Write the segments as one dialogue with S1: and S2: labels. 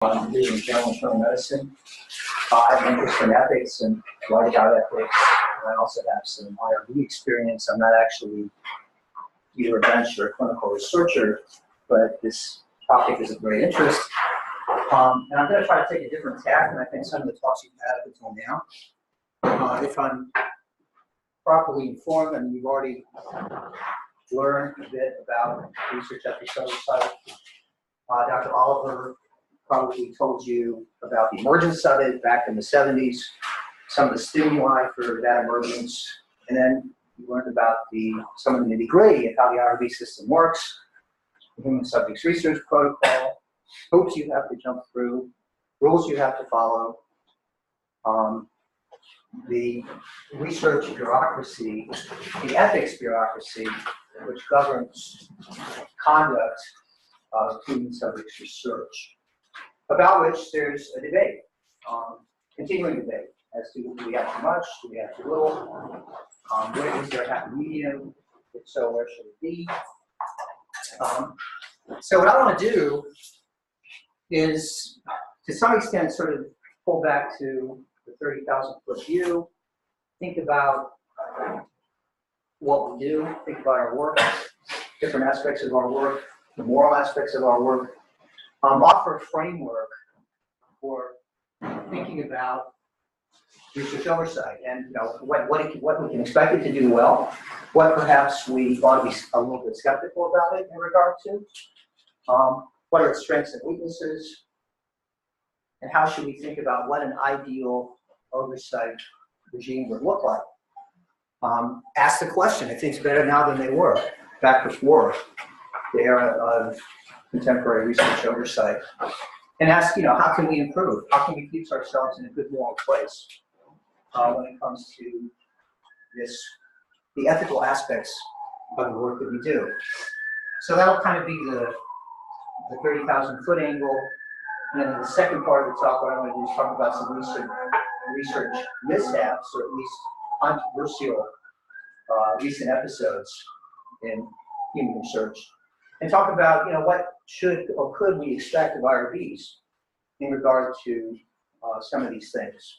S1: Division of General Internal Medicine. I have an interest in ethics and write about ethics. And I also have some IRB experience. I'm not actually either a bench or a clinical researcher, but this topic is of great interest. And I'm going to try to take a different tack than I think some of the talks you've had up until now. If I'm properly informed, and you've already learned a bit about research ethics oversight, Dr. Oliver probably told you about the emergence of it back in the 70s, some of the stimuli for that emergence, and then you learned about some of the nitty-gritty of how the IRB system works, the human subjects research protocol, hoops you have to jump through, rules you have to follow, the research bureaucracy, the ethics bureaucracy, which governs conduct of human subjects research, about which there's a debate, continuing debate, as to do we have too much, do we have too little, where is there a happy medium, if so, where should it be? So what I want to do is, to some extent, sort of pull back to the 30,000-foot view, think about what we do, think about our work, different aspects of our work, the moral aspects of our work, offer a framework for thinking about research oversight and what we can expect it to do well, what perhaps we ought to be a little bit skeptical about it in regard to, what are its strengths and weaknesses, and how should we think about what an ideal oversight regime would look like. Ask the question, are things better now than they were back before the era of contemporary research oversight? And ask, how can we improve? How can we keep ourselves in a good moral place when it comes to the ethical aspects of the work that we do? So that'll kind of be the 30,000-foot angle. And then in the second part of the talk, what I want to do is talk about some research mishaps, or at least controversial recent episodes in human research, and talk about what should or could we expect of IRBs in regard to some of these things.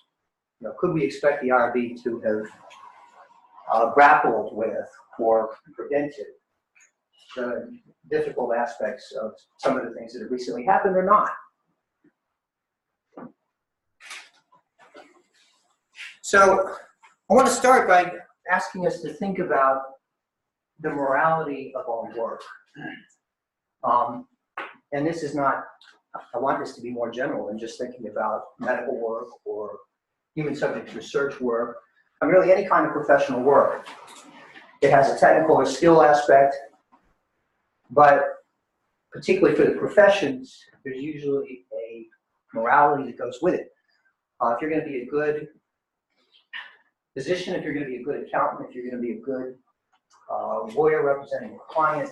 S1: Could we expect the IRB to have grappled with or prevented the difficult aspects of some of the things that have recently happened or not? So I want to start by asking us to think about the morality of our work. And this is not, I want this to be more general than just thinking about medical work or human subject research work, and really any kind of professional work. It has a technical or skill aspect, but particularly for the professions, there's usually a morality that goes with it. If you're going to be a good physician, if you're going to be a good accountant, if you're going to be a good lawyer representing a client,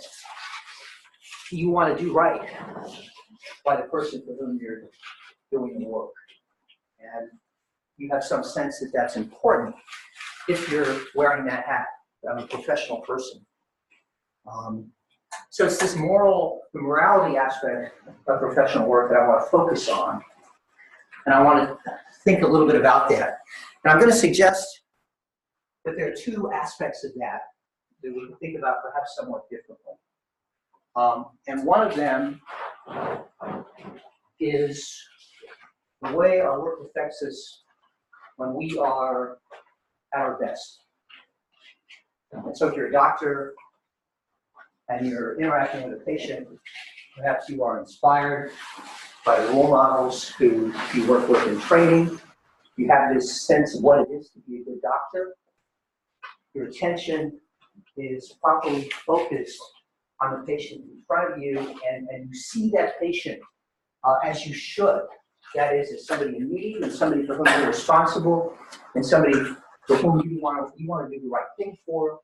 S1: you want to do right by the person for whom you're doing the work. And you have some sense that that's important if you're wearing that hat. I'm a professional person. So it's this the morality aspect of professional work that I want to focus on. And I want to think a little bit about that. And I'm going to suggest that there are two aspects of that we can think about perhaps somewhat differently. And one of them is the way our work affects us when we are at our best. And so if you're a doctor and you're interacting with a patient, perhaps you are inspired by the role models who you work with in training. You have this sense of what it is to be a good doctor. Your attention is properly focused on the patient in front of you, and you see that patient as you should. That is, as somebody in need, and somebody for whom you're responsible, and somebody for whom you want to do the right thing for.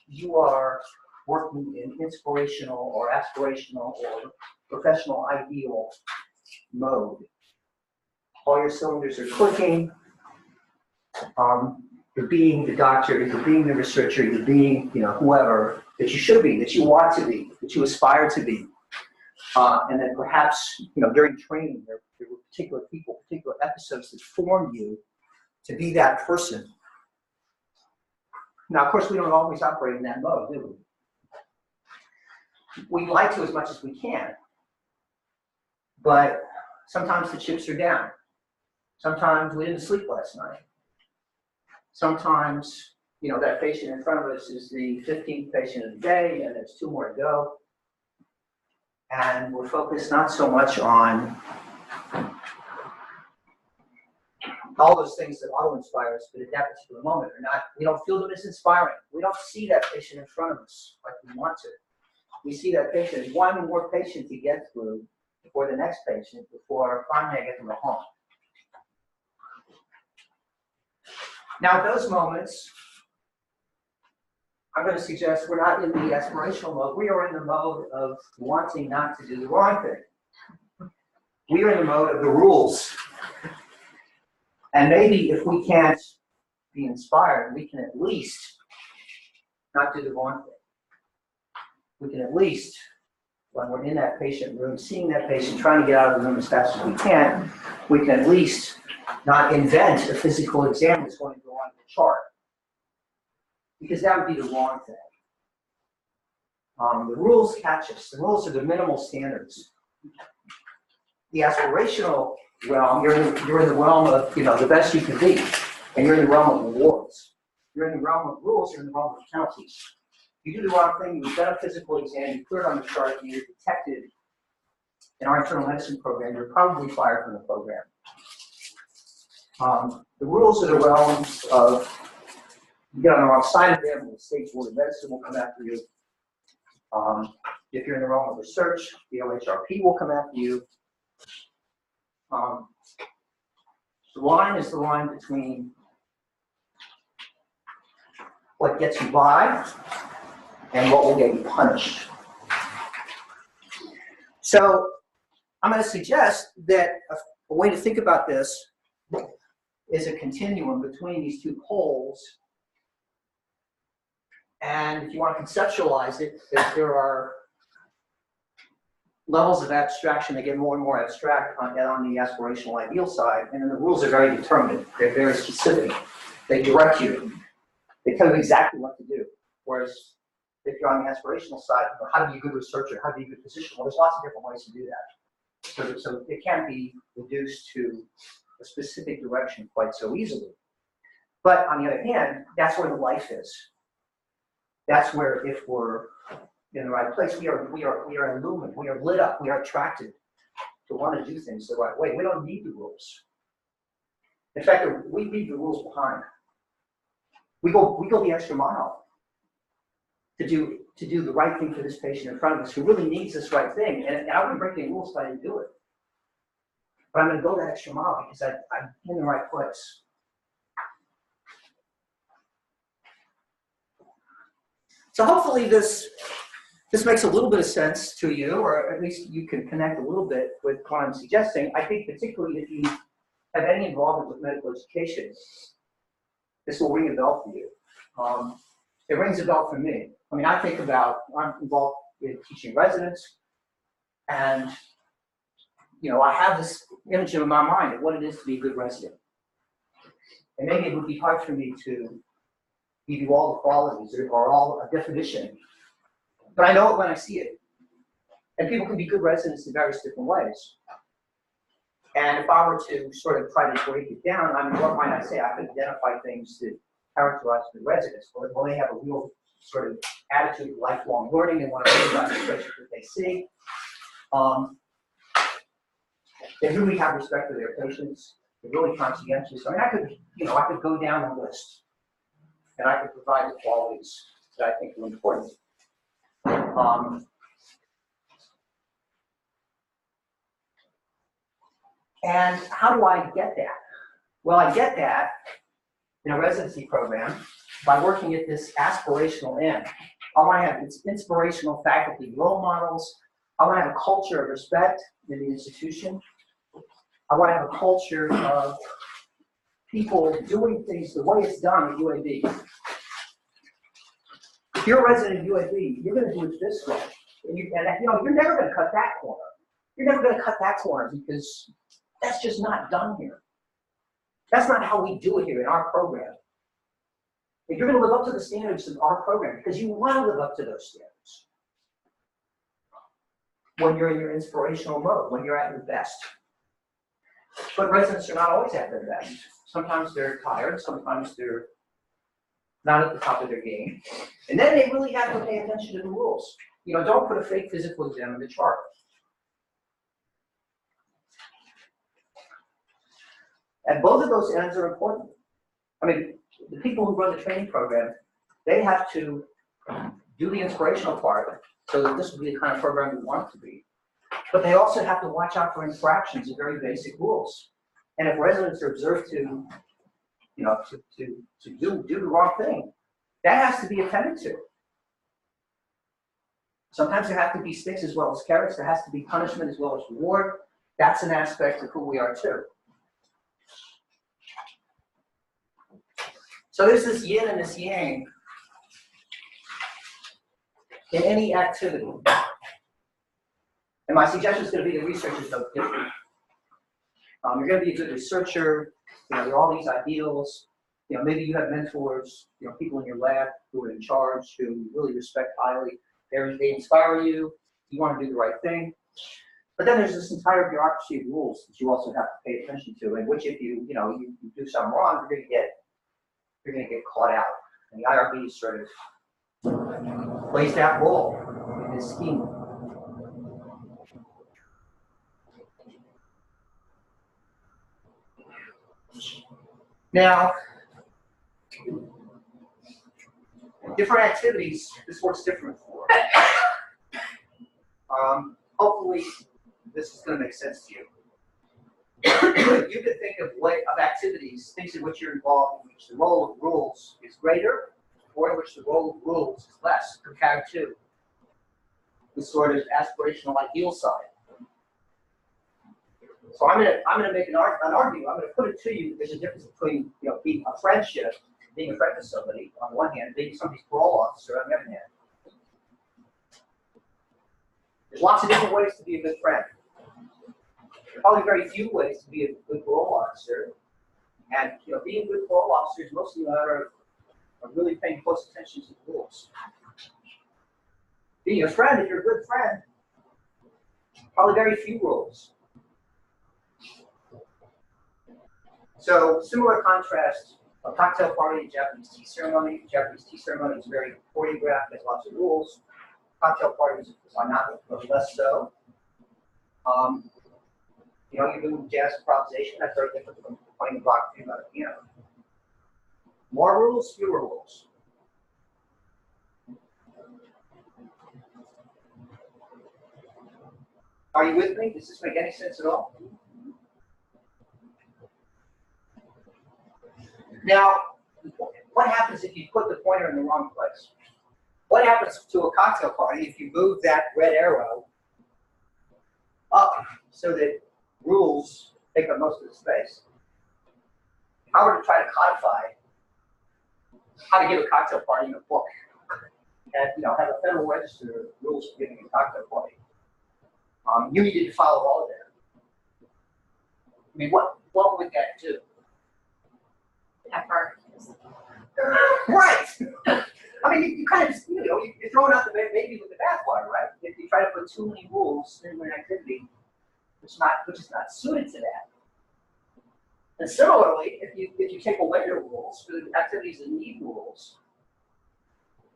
S1: You are working in inspirational or aspirational or professional ideal mode. All your cylinders are clicking. You're being the doctor, you're being the researcher, you're being, whoever that you should be, that you want to be, that you aspire to be. And then perhaps, during training, there were particular people, particular episodes that formed you to be that person. Now, of course, we don't always operate in that mode, do we? We like to as much as we can, but sometimes the chips are down. Sometimes we didn't sleep last night. Sometimes, that patient in front of us is the 15th patient of the day, and there's 2 more to go. And we're focused not so much on all those things that auto-inspire us, but at that particular moment we don't feel them as inspiring. We don't see that patient in front of us like we want to. We see that patient as one more patient to get through before the next patient, before finally I get them to home. Now, at those moments, I'm going to suggest we're not in the aspirational mode. We are in the mode of wanting not to do the wrong thing. We are in the mode of the rules. And maybe if we can't be inspired, we can at least not do the wrong thing. We can at least, when we're in that patient room, seeing that patient, trying to get out of the room as fast as we can at least not invent a physical exam that's going to go on the chart. Because that would be the wrong thing. The rules catch us. The rules are the minimal standards. The aspirational realm, you're in the realm of the best you can be, and you're in the realm of rewards. You're in the realm of rules. You're in the realm of penalties. You do the wrong thing. You've done a physical exam. You put it on the chart, and you're detected. In our internal medicine program, you're probably fired from the program. The rules are the realms of. You get on the wrong side of them, the state board of medicine will come after you. If you're in the realm of research, the OHRP will come after you. The line is the line between what gets you by and what will get you punished. So I'm going to suggest that a way to think about this is a continuum between these 2 poles. And if you want to conceptualize it, there are levels of abstraction that get more and more abstract on the aspirational ideal side, and then the rules are very determinate. They're very specific. They direct you. They tell you exactly what to do. Whereas if you're on the aspirational side, how to be a good researcher, how to be a good physician, well, there's lots of different ways to do that. So it can't be reduced to a specific direction quite so easily. But on the other hand, that's where the life is. That's where, if we're in the right place, we are illumined, we are lit up, we are attracted to want to do things the right way. We don't need the rules. In fact, we leave the rules behind. We go the extra mile to do the right thing for this patient in front of us who really needs this right thing. And I wouldn't break any rules if I didn't do it. But I'm going to go that extra mile because I'm in the right place. So hopefully this makes a little bit of sense to you, or at least you can connect a little bit with what I'm suggesting. I think particularly if you have any involvement with medical education, this will ring a bell for you. It rings a bell for me. I mean, I'm involved in teaching residents, and I have this image in my mind of what it is to be a good resident. And maybe it would be hard for me to give you all the qualities or all a definition. But I know it when I see it. And people can be good residents in various different ways. And if I were to sort of try to break it down, what might I say? I could identify things that characterize good residents. Well, they have a real sort of attitude of lifelong learning and want to learn about the situations that they see. They really have respect for their patients. They're really conscientious. I mean, I could go down the list. And I can provide the qualities that I think are important. And how do I get that? Well, I get that in a residency program by working at this aspirational end. I want to have inspirational faculty role models. I want to have a culture of respect in the institution. I want to have a culture of people doing things the way it's done at UAB. If you're a resident of UAB, you're going to do it this way. And you're never going to cut that corner. You're never going to cut that corner because that's just not done here. That's not how we do it here in our program. If you're going to live up to the standards of our program, because you want to live up to those standards when you're in your inspirational mode, when you're at your best. But residents are not always at their best. Sometimes they're tired, sometimes they're not at the top of their game. And then they really have to pay attention to the rules. Don't put a fake physical exam in the chart. And both of those ends are important. I mean, the people who run the training program, they have to do the inspirational part so that this will be the kind of program we want it to be. But they also have to watch out for infractions of very basic rules. And if residents are observed to do the wrong thing, that has to be attended to. Sometimes there have to be sticks as well as carrots. There has to be punishment as well as reward. That's an aspect of who we are too. So there's this yin and this yang in any activity. And my suggestion is going to be the researchers don't different. You're going to be a good researcher. There are all these ideals. Maybe you have mentors, people in your lab who are in charge, who you really respect highly. They inspire you. You want to do the right thing. But then there's this entire bureaucracy of rules that you also have to pay attention to, and which if you do something wrong, you're going to get caught out. And the IRB sort of plays that role in this scheme. Now, different activities, this works different for. Hopefully, this is going to make sense to you. You could think of activities, things in which you're involved, in which the role of rules is greater, or in which the role of rules is less, compared to the sort of aspirational ideal side. So I'm going to make an argument. I'm going to put it to you. There's a difference between being a friendship, being a friend to somebody on one hand, being somebody's parole officer on the other hand. There's lots of different ways to be a good friend. There are probably very few ways to be a good parole officer. And being a good parole officer is mostly a matter of really paying close attention to the rules. Being a friend, if you're a good friend, probably very few rules. So similar contrast, a cocktail party, a Japanese tea ceremony. Japanese tea ceremony is very choreographed, has lots of rules. Cocktail parties are not less so. You're doing jazz improvisation, that's very different from playing the block about a piano. More rules, fewer rules. Are you with me? Does this make any sense at all? Now, what happens if you put the pointer in the wrong place? What happens to a cocktail party if you move that red arrow up so that rules take up most of the space? If I were to try to codify how to give a cocktail party in a book and have a Federal Register of rules for giving a cocktail party, you needed to follow all of that. I mean, what would that do?
S2: Have barbecues.
S1: Right. I mean, you kind of just, you're throwing out the baby with the bathwater, right? If you try to put too many rules in an activity, which is not suited to that. And similarly, if you take away the rules for the activities that need rules,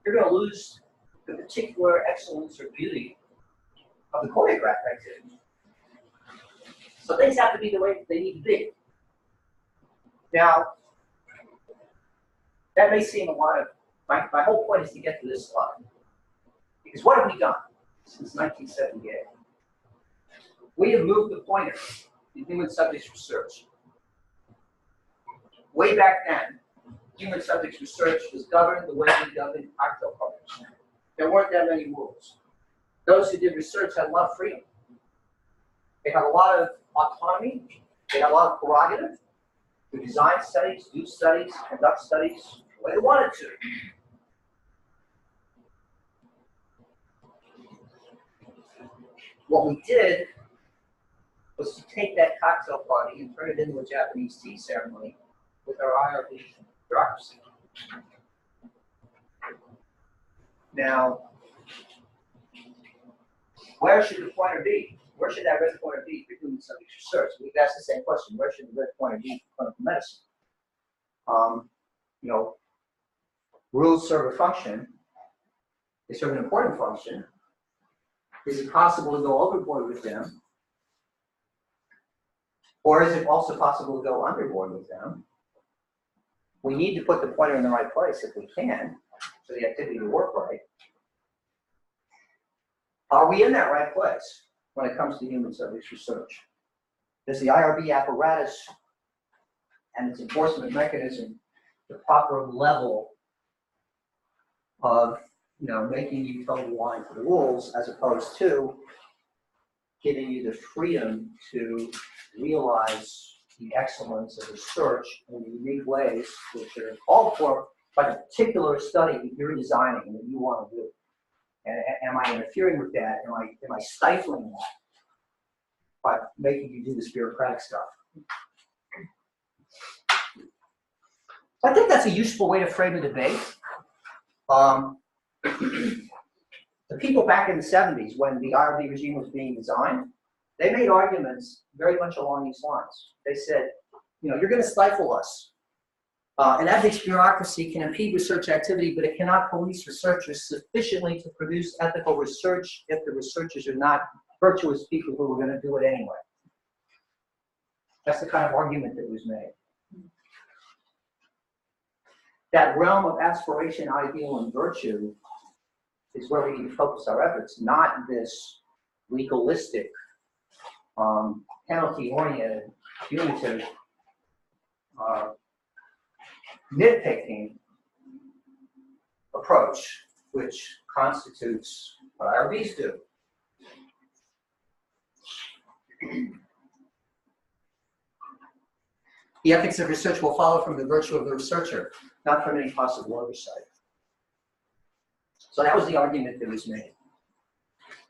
S1: you're going to lose the particular excellence or beauty of the choreographed activity. So things have to be the way that they need to be. Now, that may seem a lot of, my whole point is to get to this slide. Because what have we done since 1978? We have moved the pointer in human subjects research. Way back then, human subjects research was governed the way we governed cocktail parties. There weren't that many rules. Those who did research had a lot of freedom. They had a lot of autonomy. They had a lot of prerogative to design studies, do studies, conduct studies the way they wanted to. what we did was to take that cocktail party and turn it into a Japanese tea ceremony with our IRB bureaucracy. Now, where should the pointer be? Where should that red pointer be for human subject research? We've asked the same question. Where should the red pointer be for clinical medicine? You know, rules serve a function. They serve an important function. Is it possible to go overboard with them? Or is it also possible to go underboard with them? We need to put the pointer in the right place if we can, for the activity to work right. Are we in that right place when it comes to human subjects research? Does the IRB apparatus and its enforcement mechanism the proper level of, you know, making you toe the line to the rules, as opposed to giving you the freedom to realize the excellence of research in unique ways which are called for by the particular study that you're designing and that you want to do? And am I interfering with that? Am I stifling that by making you do this bureaucratic stuff? So I think that's a useful way to frame the debate. The people back in the 70s, when the IRB regime was being designed, they made arguments very much along these lines. They said, you know, you're going to stifle us. An ethics bureaucracy can impede research activity, but it cannot police researchers sufficiently to produce ethical research if the researchers are not virtuous people who are going to do it anyway. That's the kind of argument that was made. That realm of aspiration, ideal, and virtue is where we need to focus our efforts, not this legalistic, penalty-oriented, punitive, nitpicking approach, which constitutes what IRBs do. The ethics of research will follow from the virtue of the researcher, not from any possible oversight. So that was the argument that was made.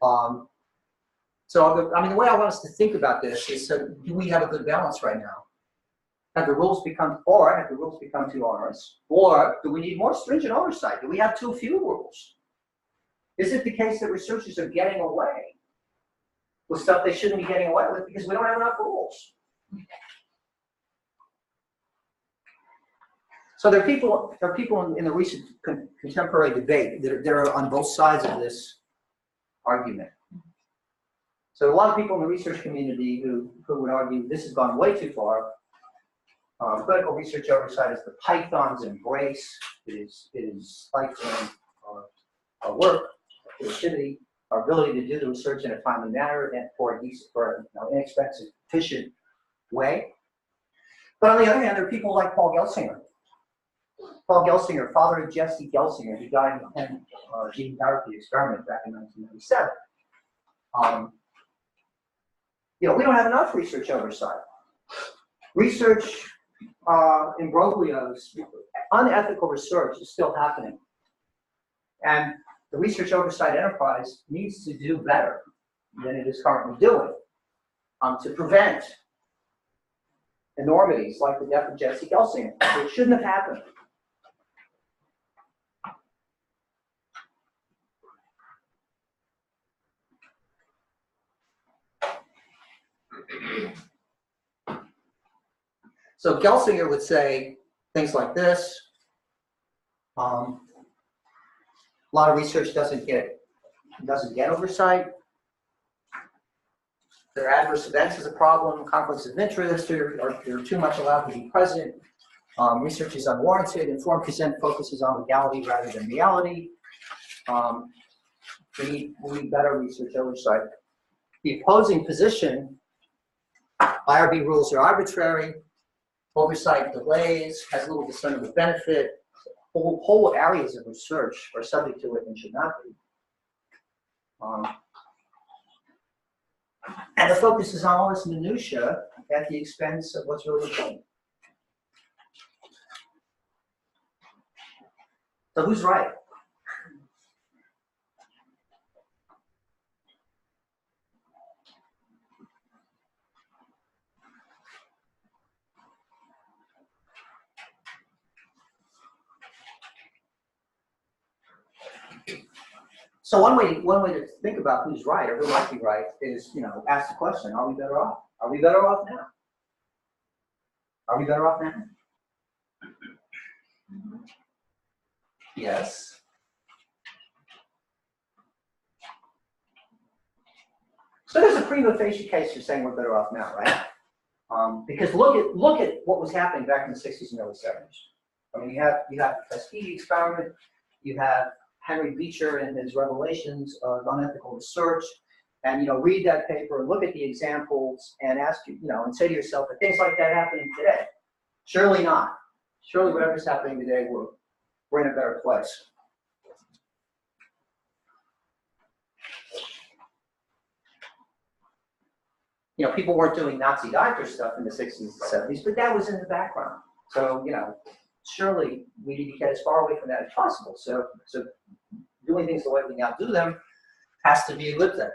S1: The way I want us to think about this is, do we have a good balance right now? Have the rules become too onerous? Or do we need more stringent oversight? Do we have too few rules? Is it the case that researchers are getting away with stuff they shouldn't be getting away with because we don't have enough rules? So there are people in the recent contemporary debate that are on both sides of this argument. So a lot of people in the research community who would argue this has gone way too far. Clinical research oversight is the Python's embrace. It is stifling our work, our creativity, our ability to do the research in a timely manner and for an inexpensive, efficient way. But on the other hand, there are people like Paul Gelsinger. Paul Gelsinger, father of Jesse Gelsinger, who died in a gene therapy experiment back in 1997. We don't have enough research oversight. Research imbroglios, unethical research is still happening. And the research oversight enterprise needs to do better than it is currently doing to prevent enormities like the death of Jesse Gelsinger, which shouldn't have happened. So Gelsinger would say things like this. A lot of research doesn't get oversight. There are adverse events as a problem, conflicts of interest, they're too much allowed to be present. Research is unwarranted. Informed consent focuses on legality rather than reality. We need better research oversight. The opposing position, IRB rules are arbitrary. Oversight delays, has little discernible benefit. Whole areas of research are subject to it and should not be. And the focus is on all this minutia at the expense of what's really important. So who's right? So one way to think about who's right or who might be right is, ask the question, are we better off? Are we better off now? Are we better off now? Yes. So there's a prima facie case for saying we're better off now, right? Because look at what was happening back in the 60s and early 70s. I mean, you have the Tuskegee experiment, you have Henry Beecher and his revelations of unethical research, and read that paper and look at the examples and ask and say to yourself, are things like that happening today? Surely not. Surely whatever's happening today, we're in a better place. People weren't doing Nazi doctor stuff in the 60s and 70s, but that was in the background. So, surely we need to get as far away from that as possible. So doing things the way we now do them has to be a good thing.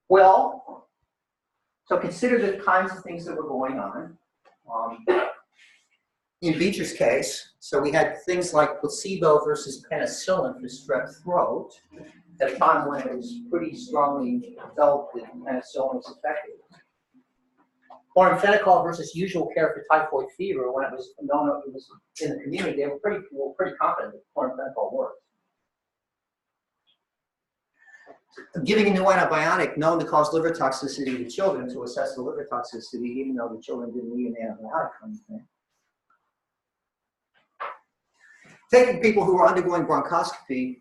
S1: Well, so consider the kinds of things that were going on. In Beecher's case, so we had things like placebo versus penicillin for strep throat at a time when it was pretty strongly felt that penicillin was effective. Chloramphenicol versus usual care for typhoid fever, when it was known it was in the community, they were pretty confident that chloramphenicol worked. Giving a new antibiotic known to cause liver toxicity to children to assess the liver toxicity, even though the children didn't need an antibiotic or anything. Taking people who are undergoing bronchoscopy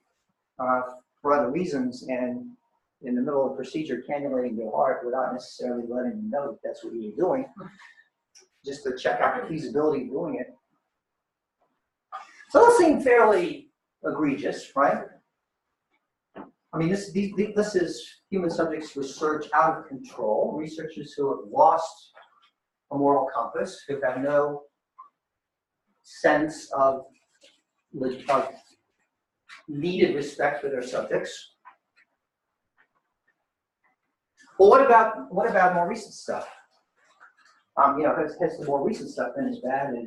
S1: for other reasons and in the middle of a procedure cannulating their heart without necessarily letting them know that that's what you were doing, just to check out the feasibility of doing it. So those seem fairly egregious, right? I mean, this is human subjects research out of control, researchers who have lost a moral compass, who have no sense of needed respect for their subjects. Well, what about more recent stuff? Has the more recent stuff been as bad as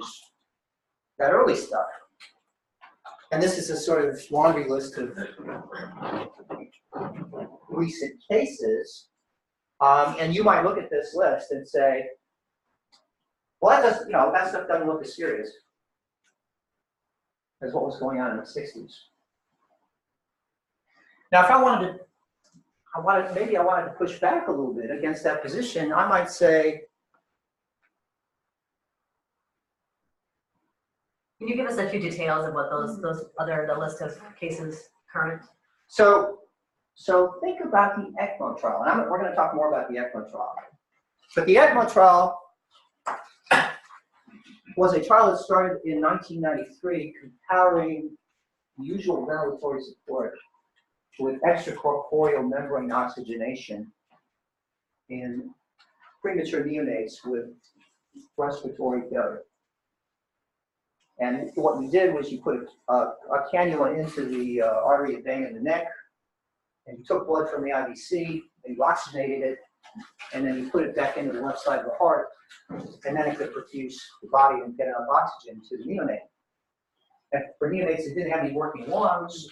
S1: that early stuff? And this is a sort of laundry list of recent cases. And you might look at this list and say, well, that stuff doesn't look as serious as what was going on in the 60s. Now, if I wanted to push back a little bit against that position, I might say,
S2: Can you give us a few details of what the list of cases current?
S1: So think about the ECMO trial, and we're going to talk more about the ECMO trial. But the ECMO trial was a trial that started in 1993 comparing usual ventilatory support with extracorporeal membrane oxygenation in premature neonates with respiratory failure. And what you did was you put a cannula into the artery vein in the neck, and you took blood from the IVC, and you oxygenated it, and then you put it back into the left side of the heart, and then it could perfuse the body and get enough oxygen to the neonate. And for neonates that didn't have any working lungs,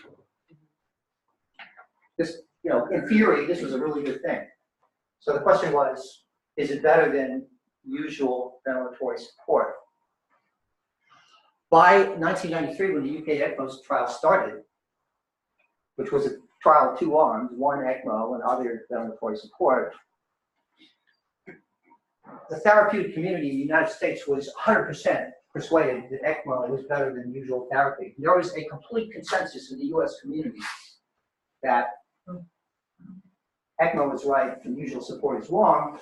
S1: this, in theory, this was a really good thing. So the question was, is it better than usual ventilatory support? By 1993, when the UK ECMO trial started, which was a trial of 2 arms, one ECMO and other ventilatory support, the therapeutic community in the United States was 100% persuaded that ECMO was better than usual therapy. There was a complete consensus in the US community that ECMO is right and usual support is wrong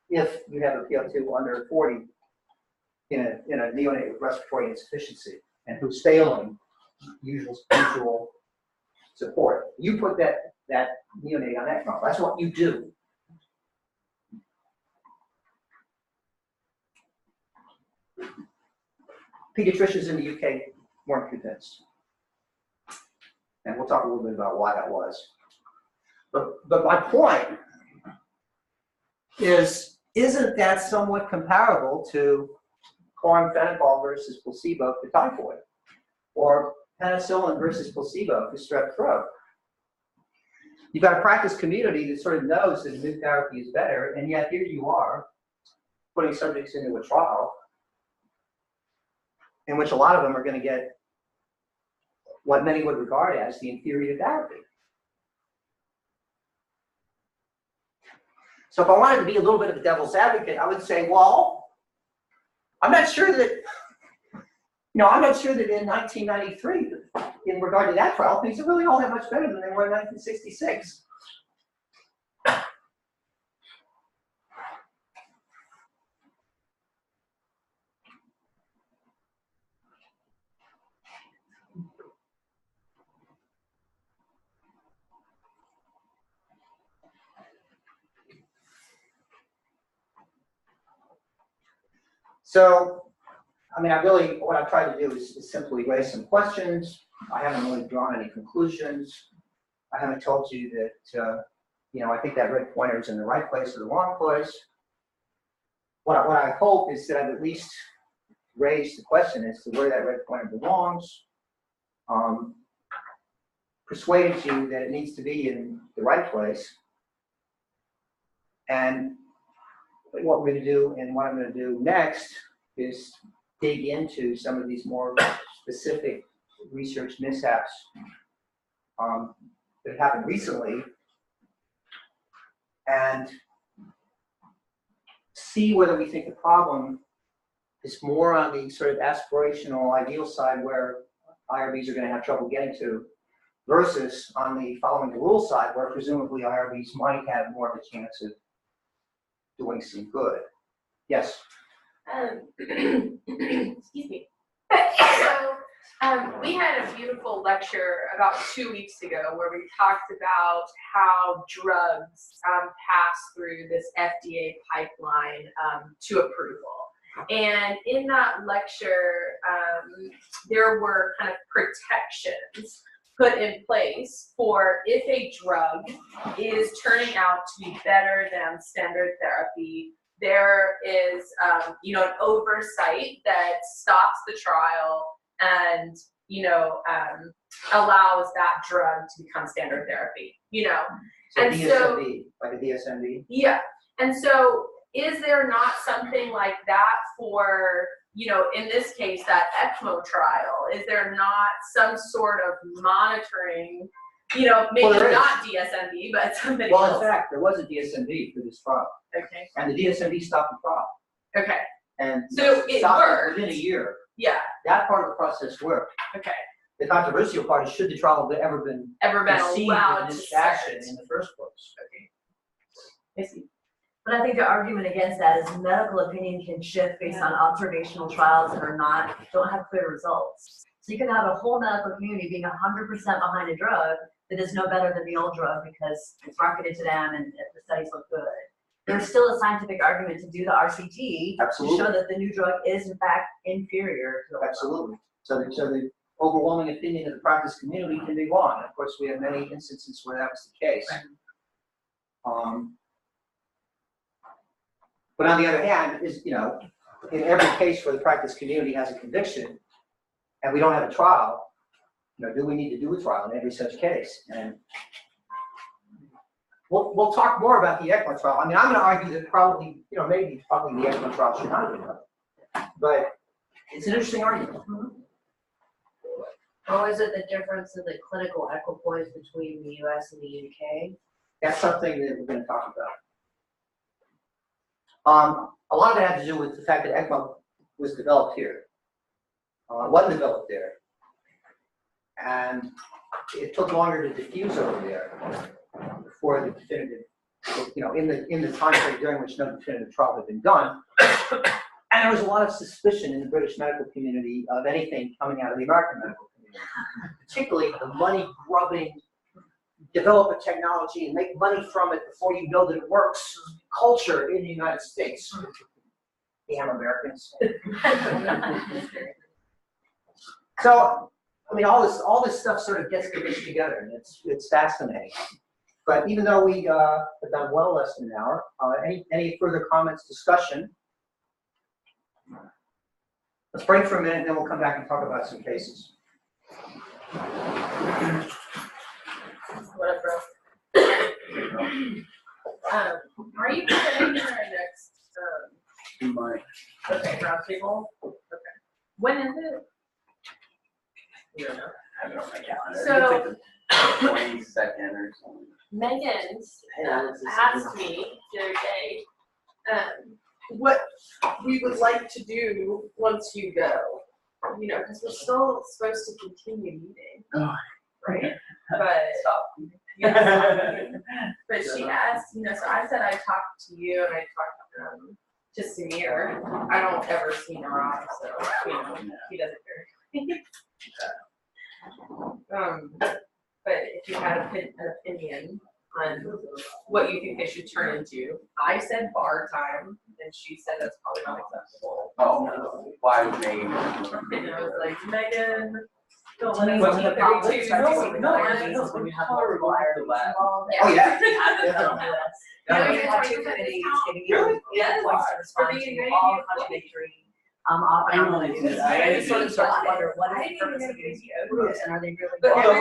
S1: if you have a PO2 under 40 in a neonate with respiratory insufficiency and who's failing usual support. You put that neonate on ECMO. That's what you do. Pediatricians in the UK weren't convinced. And we'll talk a little bit about why that was. But my point is, isn't that somewhat comparable to chloramphenicol versus placebo for typhoid, or penicillin versus placebo for strep throat? you've got a practice community that sort of knows that new therapy is better, and yet here you are putting subjects into a trial in which a lot of them are going to get what many would regard as the inferior therapy. So if I wanted to be a little bit of a devil's advocate, I would say, well, I'm not sure that, I'm not sure that in 1993, in regard to that trial, things are really all that much better than they were in 1966. So, what I've tried to do is simply raise some questions. I haven't really drawn any conclusions. I haven't told you that, I think that red pointer is in the right place or the wrong place. What I hope is that I've at least raised the question as to where that red pointer belongs, persuaded you that it needs to be in the right place, and what we're going to do and what I'm going to do next is dig into some of these more specific research mishaps that have happened recently and see whether we think the problem is more on the sort of aspirational ideal side where IRBs are going to have trouble getting to versus on the following the rule side where presumably IRBs might have more of a chance of doing some good. Yes?
S3: Excuse me. So we had a beautiful lecture about 2 weeks ago where we talked about how drugs pass through this FDA pipeline to approval. And in that lecture, there were kind of protections put in place for if a drug is turning out to be better than standard therapy, there is, an oversight that stops the trial and, allows that drug to become standard therapy,
S1: So
S3: And
S1: DSMB, like a DSMB?
S3: Yeah. And so is there not something like that for, in this case, that ECMO trial? Is there not some sort of monitoring, maybe
S1: Well,
S3: not DSMB, but somebody
S1: Well,
S3: else?
S1: in fact, there was a DSMB for this trial,
S3: Okay.
S1: and the DSMB stopped the trial.
S3: Okay.
S1: And
S3: So it
S1: stopped
S3: worked.
S1: within a year.
S3: Yeah.
S1: That part of the process worked.
S3: Okay.
S1: The controversial part is should the trial have ever been conceived
S3: allowed
S1: in
S3: to
S1: this
S3: start.
S1: fashion in the first place.
S3: Okay. I see.
S2: But I think the argument against that is medical opinion can shift based on observational trials that don't have clear results. So you can have a whole medical community being 100% behind a drug that is no better than the old drug because it's marketed to them and the studies look good. There's still a scientific argument to do the RCT
S1: Absolutely.
S2: to show that the new drug is in fact inferior to the old drug.
S1: Absolutely. So the overwhelming opinion of the practice community can be wrong. Of course, we have many instances where that was the case. But on the other hand, in every case where the practice community has a conviction and we don't have a trial, do we need to do a trial in every such case? And we'll talk more about the ECMO trial. I'm going to argue that probably the ECMO trial should not be done. But it's an interesting argument.
S4: Or is it the difference in the clinical equipoise between the US and the UK?
S1: That's something that we're going to talk about. A lot of it had to do with the fact that ECMO was developed here. It wasn't developed there. And it took longer to diffuse over there before the definitive, in the time period during which no definitive trial had been done. And there was a lot of suspicion in the British medical community of anything coming out of the American medical community, particularly the money-grubbing, develop a technology and make money from it before you know that it works culture in the United States. Damn Americans. So, all this stuff sort of gets mixed together, and it's fascinating. But even though we have done well less than an hour, any further comments, discussion? Let's break for a minute, and then we'll come back and talk about some cases.
S3: What up, bro? Are you presenting in our next, okay, roundtable? Okay. When is it? You don't know.
S5: I have it on my calendar.
S3: So-
S5: It's like the 22nd or something.
S3: Megan asked me the other day, what we would like to do once you go. You know, because we're still supposed to continue meeting.
S5: Oh.
S3: Right? But yeah, but she asked, you know, so I said I talked to you and I talked to Samir. I don't ever see Narod, so you know, he doesn't care. But if you had an opinion on what you think they should turn into, I said bar time, and she said that's probably not acceptable.
S5: Oh, why would they?
S3: And I was like, Megan, don't let us
S2: One of
S3: keep
S2: the problems
S3: every
S2: is when you
S3: Tuesday.
S2: have multiple IRBs involved.
S3: Yeah.
S1: Oh, yeah.
S2: You know, you have two committees giving you
S3: Yes.
S2: points to respond
S3: For being
S2: to,
S3: very
S2: all
S3: good.
S2: contradictory, opportunities.
S5: I
S2: I sort of start to wonder, what is
S3: I
S2: the
S3: didn't
S2: purpose
S3: even
S2: of these
S3: know
S2: groups, and are they really?
S3: But
S2: Well,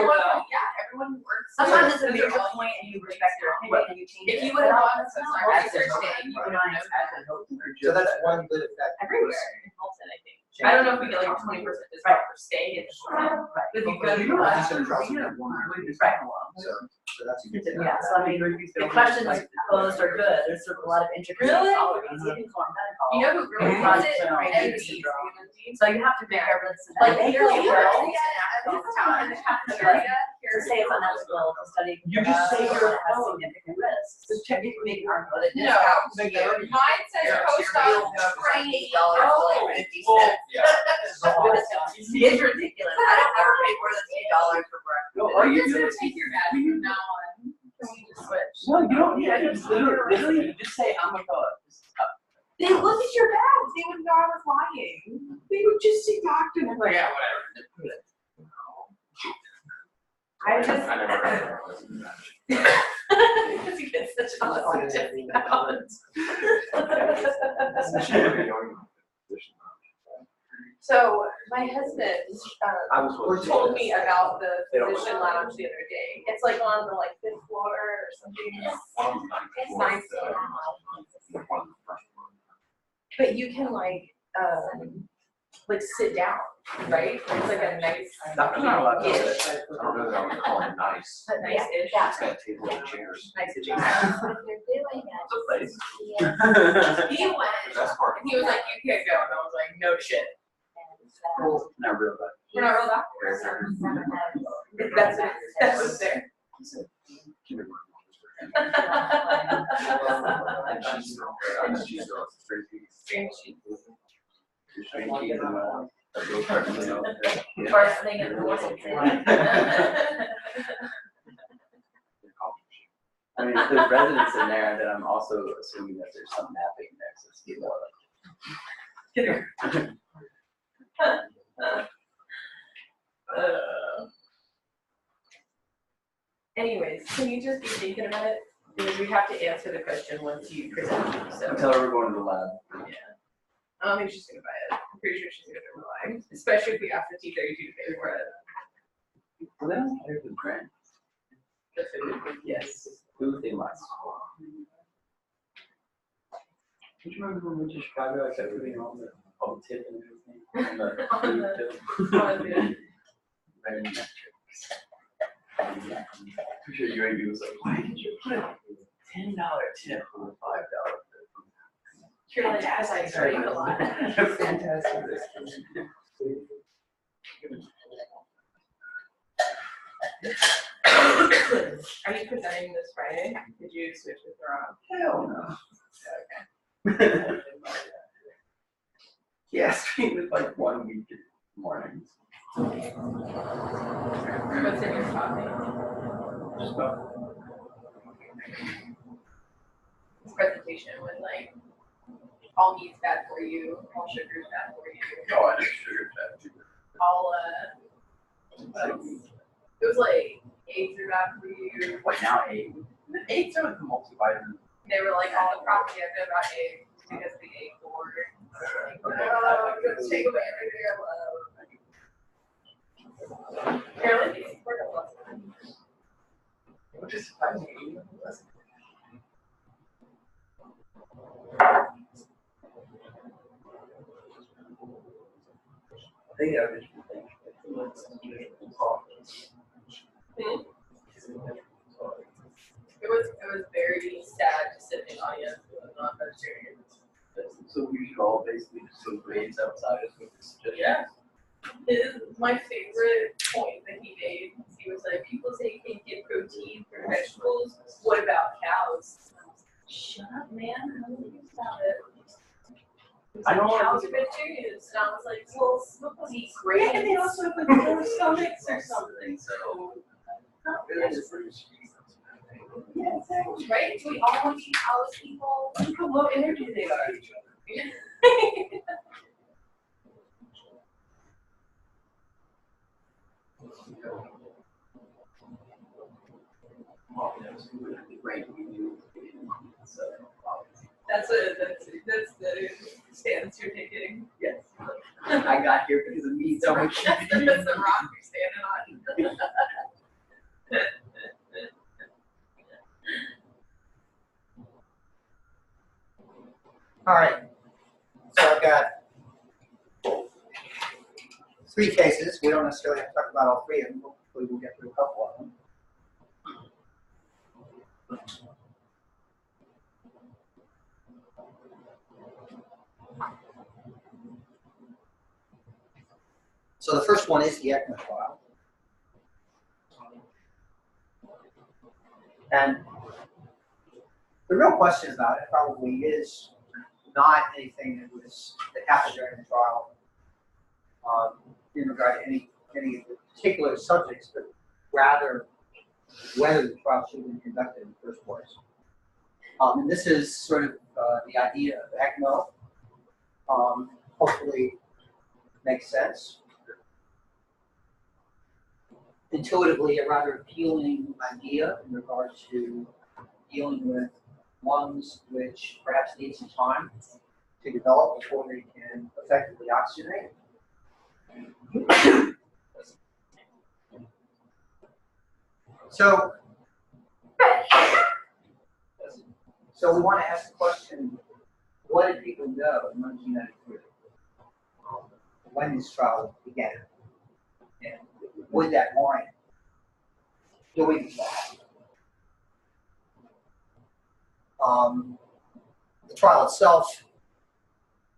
S3: everyone works.
S2: sometimes it's a
S3: Those
S2: major
S3: are all-
S2: point and you respect their opinion and you change it.
S3: If you would have
S2: But
S3: gone
S2: that's
S3: to
S2: not
S3: our
S2: always
S3: research
S2: the
S3: day,
S2: case.
S3: you
S2: You
S3: would
S2: know,
S3: have known that.
S1: So that's one good effect.
S3: Everywhere in Hilton, I think. I don't know if we get like a 20% discount for staying in Hilton. If you go to
S1: You know,
S3: us,
S1: that's gonna drop some
S2: Right.
S1: So that's a good thing.
S2: Yeah, so I mean, the questions posed are good, there's sort of a lot of intricacies.
S3: Really?
S2: You
S3: you know who really loves it?
S2: Right.
S3: MDs.
S2: So you have to figure out what's.
S3: Like,
S2: they
S3: you're
S2: feel
S3: well,
S2: well,
S3: this town in the cafeteria.
S2: to say it's unethical to study.
S5: You just say you're
S2: has significant risks.
S5: Just technically make an argument.
S3: No, mine says postdoc training.
S5: Oh, yeah.
S2: It's ridiculous, I don't ever pay more than $2 for breakfast.
S5: No, are you
S3: You're
S5: gonna
S3: gonna take your dad from now on. Can we just switch?
S5: No, you don't. Yeah, just literally, you just say I'm a poet.
S3: They look at your bags, they would know I was lying. They would just see doctor and I'm like, yeah, whatever. I just.
S5: I never.
S3: Because you get such awesome discounts. So my husband
S5: I was
S3: told me about the physician lounge the other day. It's like on the like 5th floor or something. It's nice. But you can like sit down, right? It's like a nice.
S5: Doctor's not allowed to.
S3: Ish.
S5: I don't know that I would call it nice.
S3: But nice-ish.
S2: Yeah.
S5: It's got a table and chairs.
S3: Nice-ish.
S5: It's a place.
S3: He went,
S5: That's part.
S3: and he was like, you can't go, and I was like, no shit.
S5: Not real, but.
S3: We're not real doctors. That's what's there.
S2: First thing in the morning.
S5: I mean, if there's residents in there, then I'm also assuming that there's some mapping there, so it's more
S3: Anyways, can you just be thinking about it? Because we have to answer the question once you present it, so.
S5: Until we're going to the lab.
S3: Yeah. I don't think she's gonna buy it. I'm pretty sure she's gonna rely, especially if we ask the T32 to pay for it.
S5: Well, they don't care the grant.
S3: The food, yes.
S5: Food they must. Do you remember when we went to Chicago? I kept putting all the tip and everything.
S3: On the- on the-
S5: Very metrics. I'm sure UAB was like, why did you put a $10 tip on a $5 tip?
S3: You're like, as I drink a lot.
S5: Fantastic.
S3: Are you presenting this Friday? Did you switch with Rob?
S5: Hell no.
S3: Okay.
S5: Yes, we did like 1 week mornings.
S3: What's in your coffee?
S5: Just about.
S3: This presentation was like, all meat's bad for you, all sugar's bad for you,
S5: Oh, I did sugar that too.
S3: all it was like eggs are bad for you.
S5: What now? Egg? Eggs are like the multivitamin.
S3: They were like all the propaganda about eggs because of the egg board.
S5: Okay.
S3: Oh, I'm gonna take away everything I love. Apparently, they support a lot.
S5: Which is surprising. think I would think.
S3: It was very sad to sit in the audience who was not vegetarian.
S5: So we should all basically just go grades outside of what this suggestion.
S3: Yeah. My favorite point that he made, he was like, people say you can't get protein from vegetables. What about cows? Shut up, man. I don't think about it.
S5: I don't know.
S3: Cows are vegetarians. And I was like, well, smokeless eat grains.
S5: Yeah, and they also have like their stomachs or something, so.
S3: Not really. Yeah, exactly. Right? Do we all want to be cows people?
S5: Look how low energy they are. Oh, that was great. So,
S3: That's the stance you're taking.
S5: yes. I got here because of me so much.
S3: That's the rock you're standing on.
S1: All right. So I've got 3 cases. We don't necessarily have to talk about all 3 of them. Hopefully we'll get through a couple of them. So the first one is the ECMO trial. And the real question about it probably is not anything that happened during the trial in regard to any of the particular subjects, but rather whether the trial should have been conducted in the first place. And this is sort of the idea of ECMO. Hopefully makes sense. Intuitively, a rather appealing idea in regard to dealing with lungs which perhaps need some time to develop before they can effectively oxygenate. So we want to ask the question, what did people know in 1993 when this trial began? And would that warrant doing that? The trial itself,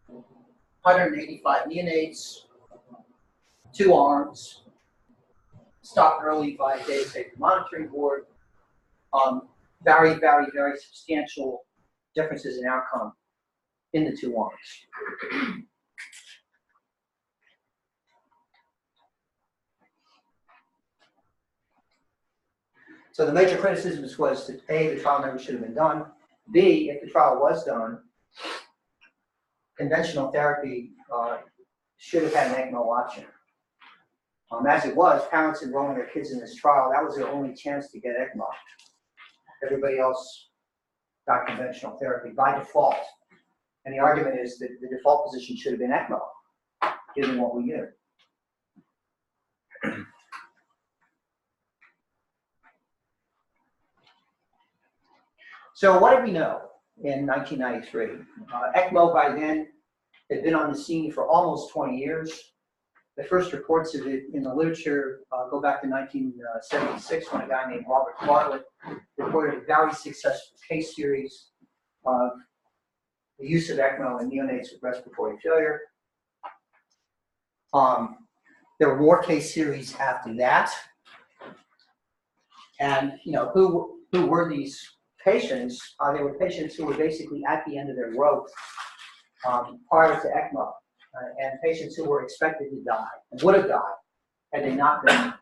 S1: 185 neonates, 2 arms, stopped early by a data safety monitoring board. Very, very, very substantial differences in outcome in the 2 arms. So the major criticisms was that A, the trial never should have been done. B, if the trial was done, conventional therapy should have had an ECMO option. As it was, parents enrolling their kids in this trial, that was their only chance to get ECMO. Everybody else got conventional therapy by default. And the argument is that the default position should have been ECMO, given what we knew. So what did we know in 1993? ECMO by then had been on the scene for almost 20 years. The first reports of it in the literature go back to 1976 when a guy named Robert Bartlett reported a very successful case series of the use of ECMO in neonates with respiratory failure. There were more case series after that. And who were these patients? They were patients who were basically at the end of their rope prior to ECMO, and patients who were expected to die and would have died had they not been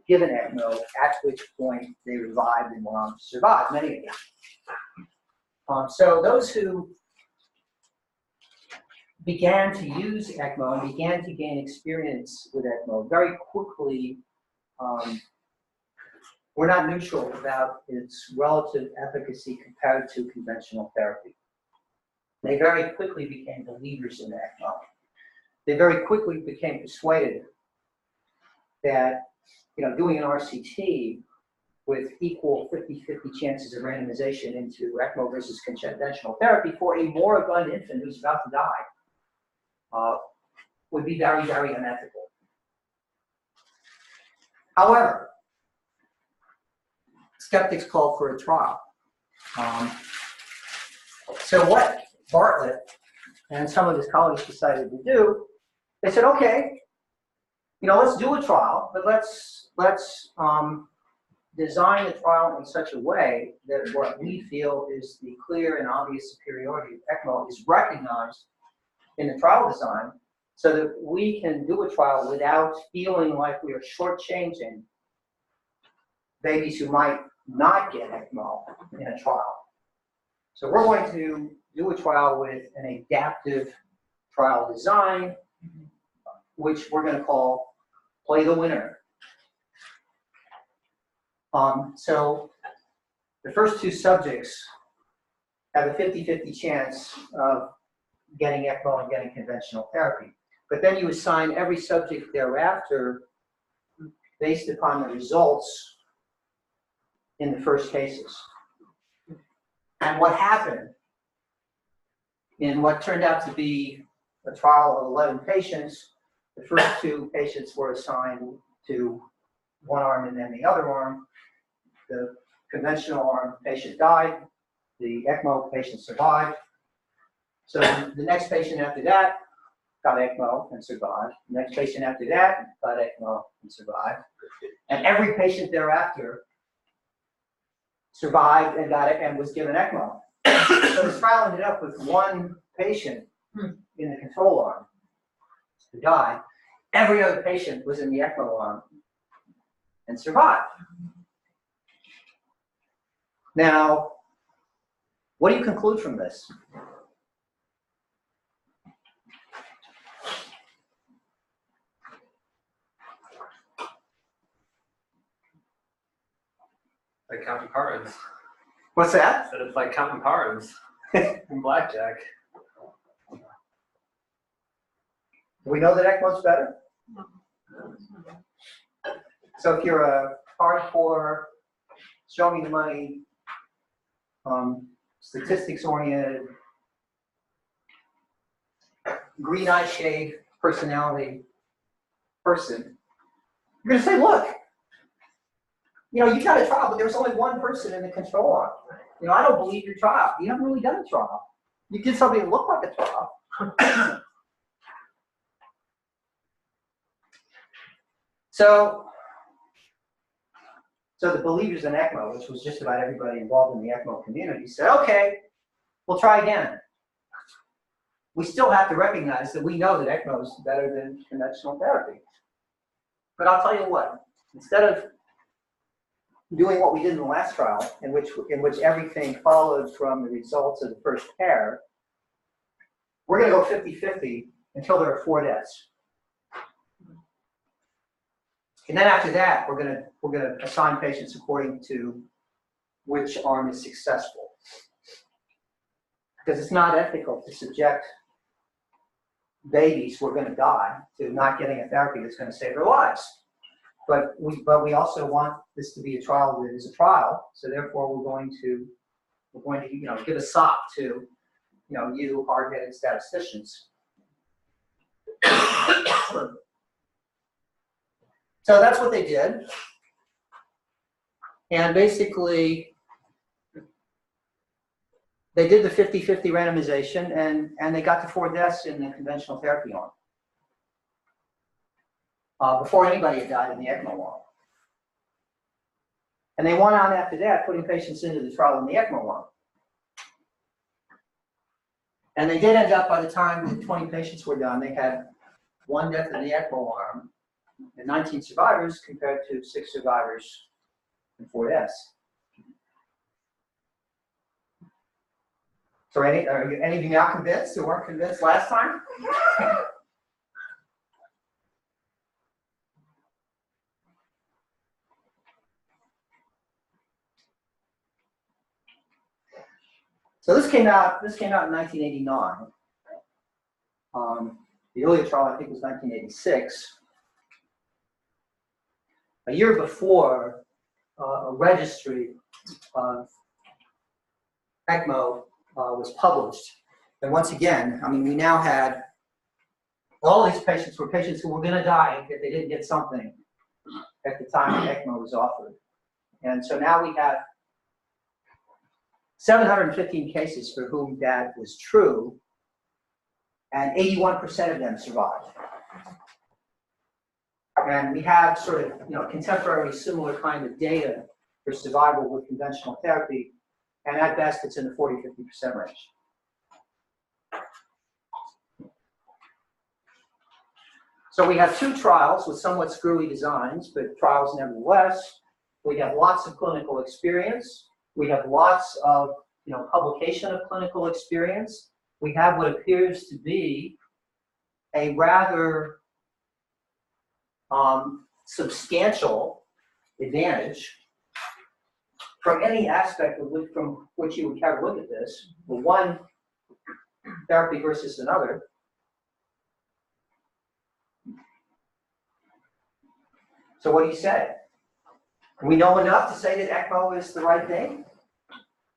S1: given ECMO, at which point they revived and went on to survive, many of them. So those who began to use ECMO and began to gain experience with ECMO very quickly were not neutral about its relative efficacy compared to conventional therapy. They very quickly became believers in ECMO. They very quickly became persuaded that doing an RCT with equal 50-50 chances of randomization into ECMO versus conventional therapy for a moribund infant who's about to die would be very, very unethical. However, skeptics called for a trial. So what Bartlett and some of his colleagues decided to do, they said, okay, let's do a trial, but let's design the trial in such a way that what we feel is the clear and obvious superiority of ECMO is recognized in the trial design, so that we can do a trial without feeling like we are shortchanging babies who might not get ECMO in a trial. So we're going to do a trial with an adaptive trial design, which we're going to call Play the Winner. So the first two subjects have a 50-50 chance of getting ECMO and getting conventional therapy. But then you assign every subject thereafter based upon the results in the first cases. And what happened in what turned out to be a trial of 11 patients, the first two patients were assigned to one arm and then the other arm. The conventional arm patient died, the ECMO patient survived. So the next patient after that got ECMO and survived. The next patient after that got ECMO and survived. And every patient thereafter survived and got it and was given ECMO. So this trial ended up with one patient in the control arm who died. Every other patient was in the ECMO arm and survived. Now, what do you conclude from this?
S5: Like counting cards.
S1: What's that?
S5: Said it's like counting cards in blackjack.
S1: Do we know that ECMO's better? So if you're a hardcore, show me the money, statistics-oriented, green eye shade personality person, you're going to say, look, you got a trial, but there was only one person in the control arm. I don't believe your trial. You haven't really done a trial. You did something that looked like a trial. So the believers in ECMO, which was just about everybody involved in the ECMO community, said, okay, we'll try again. We still have to recognize that we know that ECMO is better than conventional therapy. But I'll tell you what, instead of doing what we did in the last trial, in which everything followed from the results of the first pair, we're going to go 50-50 until there are 4 deaths. And then after that, we're going to assign patients according to which arm is successful. Because it's not ethical to subject babies who are going to die to not getting a therapy that's going to save their lives. But we also want this to be a trial that is a trial. So therefore, we're going to give a sop to you hard-headed statisticians. So that's what they did. And basically, they did the 50-50 randomization, and they got to 4 deaths in the conventional therapy arm. Before anybody had died in the ECMO arm. And they went on after that, putting patients into the trial in the ECMO arm. And they did end up, by the time the 20 patients were done, they had 1 death in the ECMO arm and 19 survivors compared to 6 survivors and 4 deaths. So are any of you now convinced who weren't convinced last time? So this came out in 1989. The earlier trial, I think, was 1986. A year before, a registry of ECMO was published. And once again, we now had All these patients were patients who were going to die if they didn't get something at the time the ECMO was offered. And so now we have 715 cases for whom that was true, and 81% of them survived. And we have sort of, contemporary similar kind of data for survival with conventional therapy, and at best it's in the 40–50% range. So we have two trials with somewhat screwy designs, but trials nevertheless. We have lots of clinical experience. We have lots of publication of clinical experience. We have what appears to be a rather substantial advantage from any aspect of from which you would care to look at this. The one therapy versus another. So what do you say? We know enough to say that ECMO is the right thing?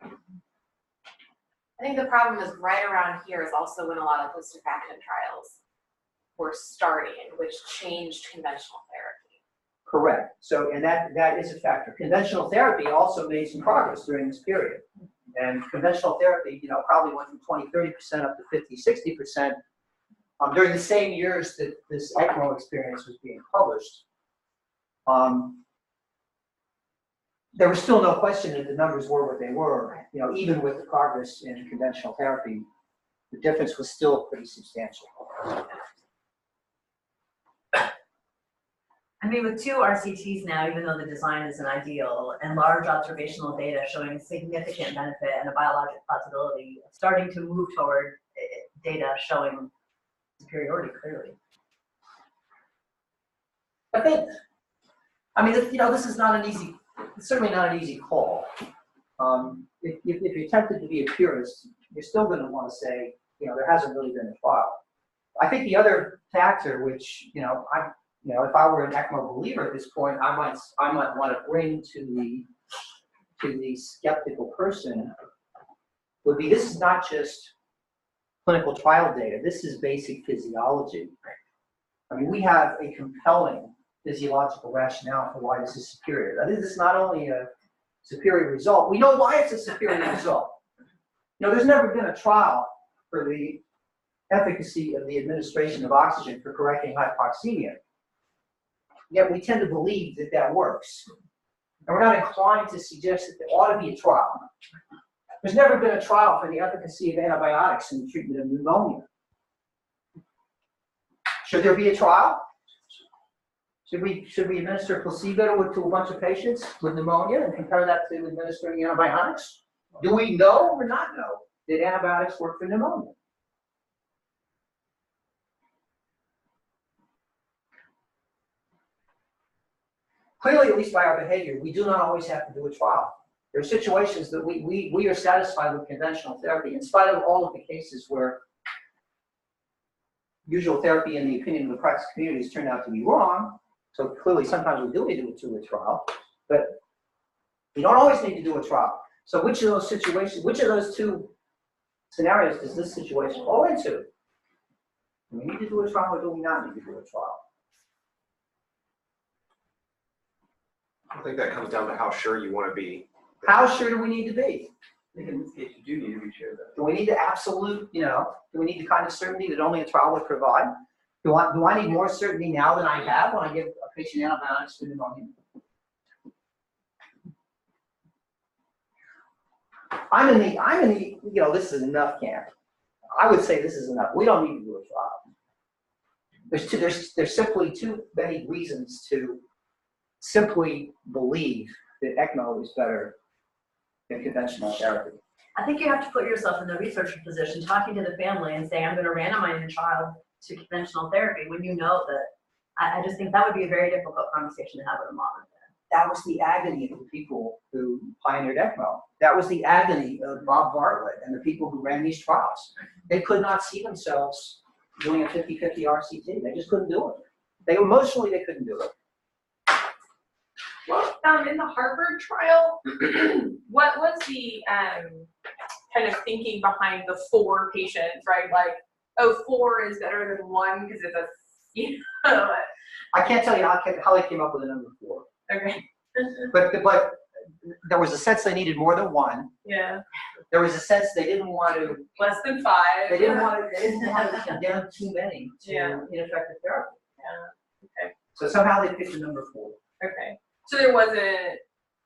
S6: I think the problem is right around here is also when a lot of post-surfactant trials were starting, which changed conventional therapy.
S1: Correct. So, and that is a factor. Conventional therapy also made some progress during this period. And conventional therapy, probably went from 20–30% up to 50–60% during the same years that this ECMO experience was being published. There was still no question that the numbers were what they were. Even with the progress in conventional therapy, the difference was still pretty substantial.
S2: I mean, with 2 RCTs now, even though the design isn't ideal, and large observational data showing significant benefit and a biologic possibility, starting to move toward data showing superiority clearly.
S1: I think, this is not an easy, it's certainly not an easy call. If you're tempted to be a purist, you're still going to want to say, there hasn't really been a trial. I think the other factor, which, if I were an ECMO believer at this point, I might want to bring to the skeptical person would be, this is not just clinical trial data. This is basic physiology. We have a compelling physiological rationale for why this is superior. This is not only a superior result. We know why it's a superior result. There's never been a trial for the efficacy of the administration of oxygen for correcting hypoxemia. Yet we tend to believe that that works. And we're not inclined to suggest that there ought to be a trial. There's never been a trial for the efficacy of antibiotics in the treatment of pneumonia. Should there be a trial? Should we administer placebo to a bunch of patients with pneumonia and compare that to administering antibiotics? Do we know or not know that antibiotics work for pneumonia? Clearly, at least by our behavior, we do not always have to do a trial. There are situations that we are satisfied with conventional therapy, in spite of all of the cases where usual therapy, in the opinion of the practice communities, turned out to be wrong. So clearly, sometimes we do need to do a trial, but we don't always need to do a trial. So which of those situations, which of those two scenarios does this situation fall into? Do we need to do a trial or do we not need to do a trial?
S7: I think that comes down to how sure you want to be.
S1: How sure do we need to be?
S5: I think in this case, you do need to be sure that.
S1: Do we need the absolute, do we need the kind of certainty that only a trial would provide? Do I need more certainty now than I have when I give a patient antibiotics for pneumonia? I'm in the, this is enough camp. I would say this is enough. We don't need to do a trial. There's simply too many reasons to simply believe that ECMO is better than conventional therapy.
S2: I think you have to put yourself in the researcher position, talking to the family and saying, I'm going to randomize your child to conventional therapy when you know that. I just think that would be a very difficult conversation to have with a mom.
S1: That was the agony of the people who pioneered ECMO. That was the agony of Bob Bartlett and the people who ran these trials. They could not see themselves doing a 50-50 RCT. They just couldn't do it. Emotionally, they couldn't do it.
S3: Well, in the Harvard trial, what was the kind of thinking behind the 4 patients, right? Like, oh, 4 is better than 1 because it's a, you know,
S1: I can't tell you how they came up with the number 4.
S3: okay.
S1: But there was a sense they needed more than 1.
S3: Yeah.
S1: There was a sense they didn't want to.
S3: Less than 5.
S1: They didn't want to condemn too many to
S3: Yeah.
S1: ineffective therapy.
S3: Yeah. Okay.
S1: So somehow they picked the number 4.
S3: Okay. So there wasn't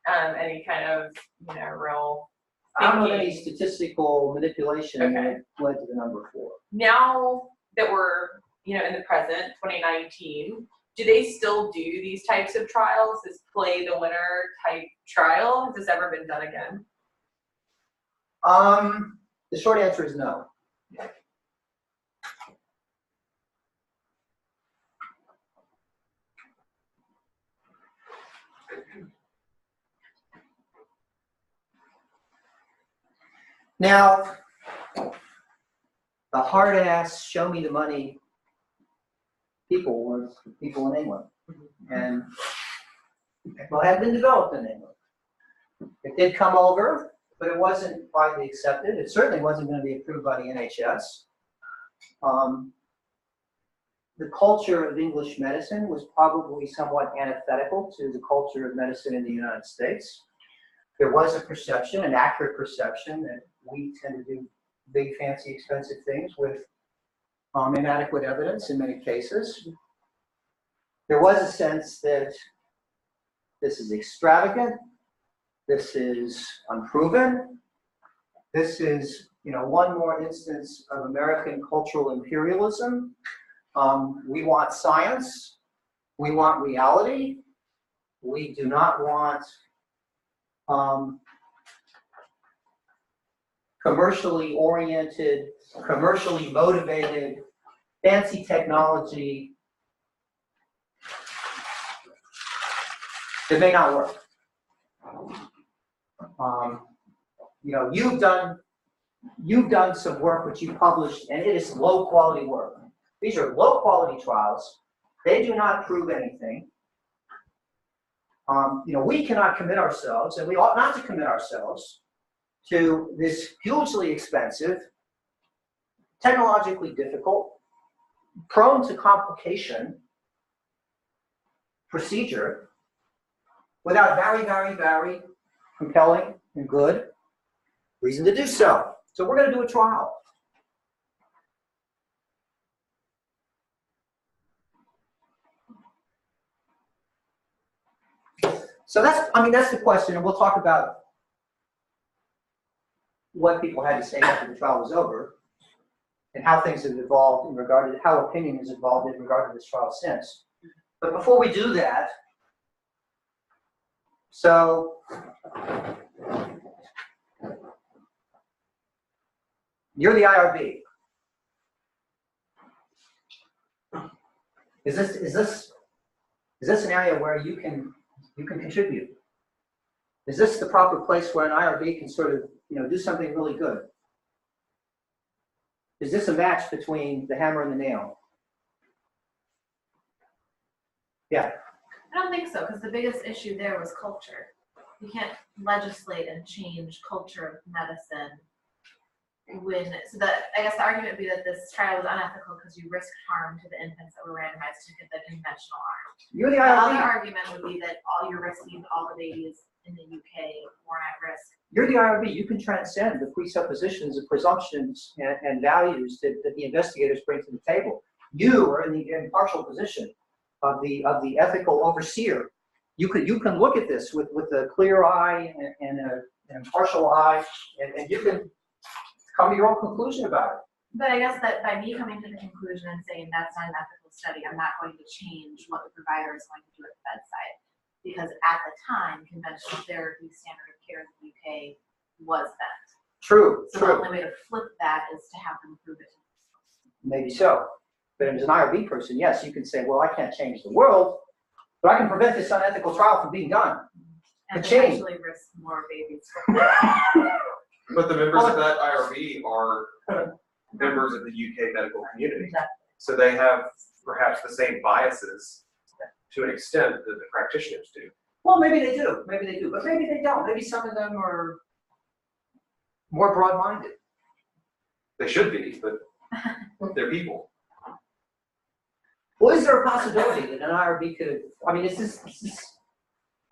S3: any kind of, you know, real
S1: I don't know of
S3: thinking.
S1: any statistical manipulation
S3: Okay.
S1: that led to the number 4.
S3: Now that we're, you know, in the present, 2019, do they still do these types of trials, this play the winner type trial? Has this ever been done again?
S1: The short answer is no. Now, the hard-ass, show me the money people were people in England. And ECMO had been developed in England. It did come over, but it wasn't widely accepted. It certainly wasn't going to be approved by the NHS. The culture of English medicine was probably somewhat antithetical to the culture of medicine in the United States. There was a perception, an accurate perception, that we tend to do big, fancy, expensive things with inadequate evidence in many cases. There was a sense that this is extravagant, this is unproven, this is, you know, one more instance of American cultural imperialism. We want science, we want reality, we do not want commercially oriented, commercially motivated, fancy technology that may not work. You know, you've done some work which you published, and it is low quality work. These are low quality trials. They do not prove anything. You know, we cannot commit ourselves, and we ought not to commit ourselves to this hugely expensive, technologically difficult, prone to complication procedure without very, very, very compelling and good reason to do so. So we're going to do a trial. So that's the question, and we'll talk about what people had to say after the trial was over, and how things have evolved in regard to how opinion has evolved in regard to this trial since. But before we do that, so you're the IRB. Is this an area where you can contribute? Is this the proper place where an IRB can sort of, you know, do something really good? Is this a match between the hammer and the nail? Yeah.
S6: I don't think so, because the biggest issue there was culture. You can't legislate and change culture of medicine I guess the argument would be that this trial was unethical because you risk harm to the infants that were randomized to get the conventional arm.
S1: You're the
S6: The other
S1: IRB.
S6: argument would be that you're risking all the babies in the UK weren't at risk.
S1: You're the IRB. You can transcend the presuppositions, the presumptions, and values that the investigators bring to the table. You are in the impartial position of the ethical overseer. You can look at this with a clear eye and an impartial eye, and you can come to your own conclusion about it.
S6: But I guess that by me coming to the conclusion and saying that's not an ethical study, I'm not going to change what the provider is going to do at the bedside. Because at the time, conventional therapy standard of care in the UK was that.
S1: True,
S6: So the
S1: true.
S6: only way to flip that is to have them prove it.
S1: Maybe so. But as an IRB person, yes, you can say, well, I can't change the world, but I can prevent this unethical trial from being done.
S6: And
S1: The change.
S6: potentially risk more babies.
S7: But the members of that IRB are members of the UK medical community. So they have perhaps the same biases to an extent that the practitioners do.
S1: Well, maybe they do, but maybe they don't. Maybe some of them are more broad-minded.
S7: They should be, but They're people.
S1: Well, is there a possibility that an IRB could, I mean, is this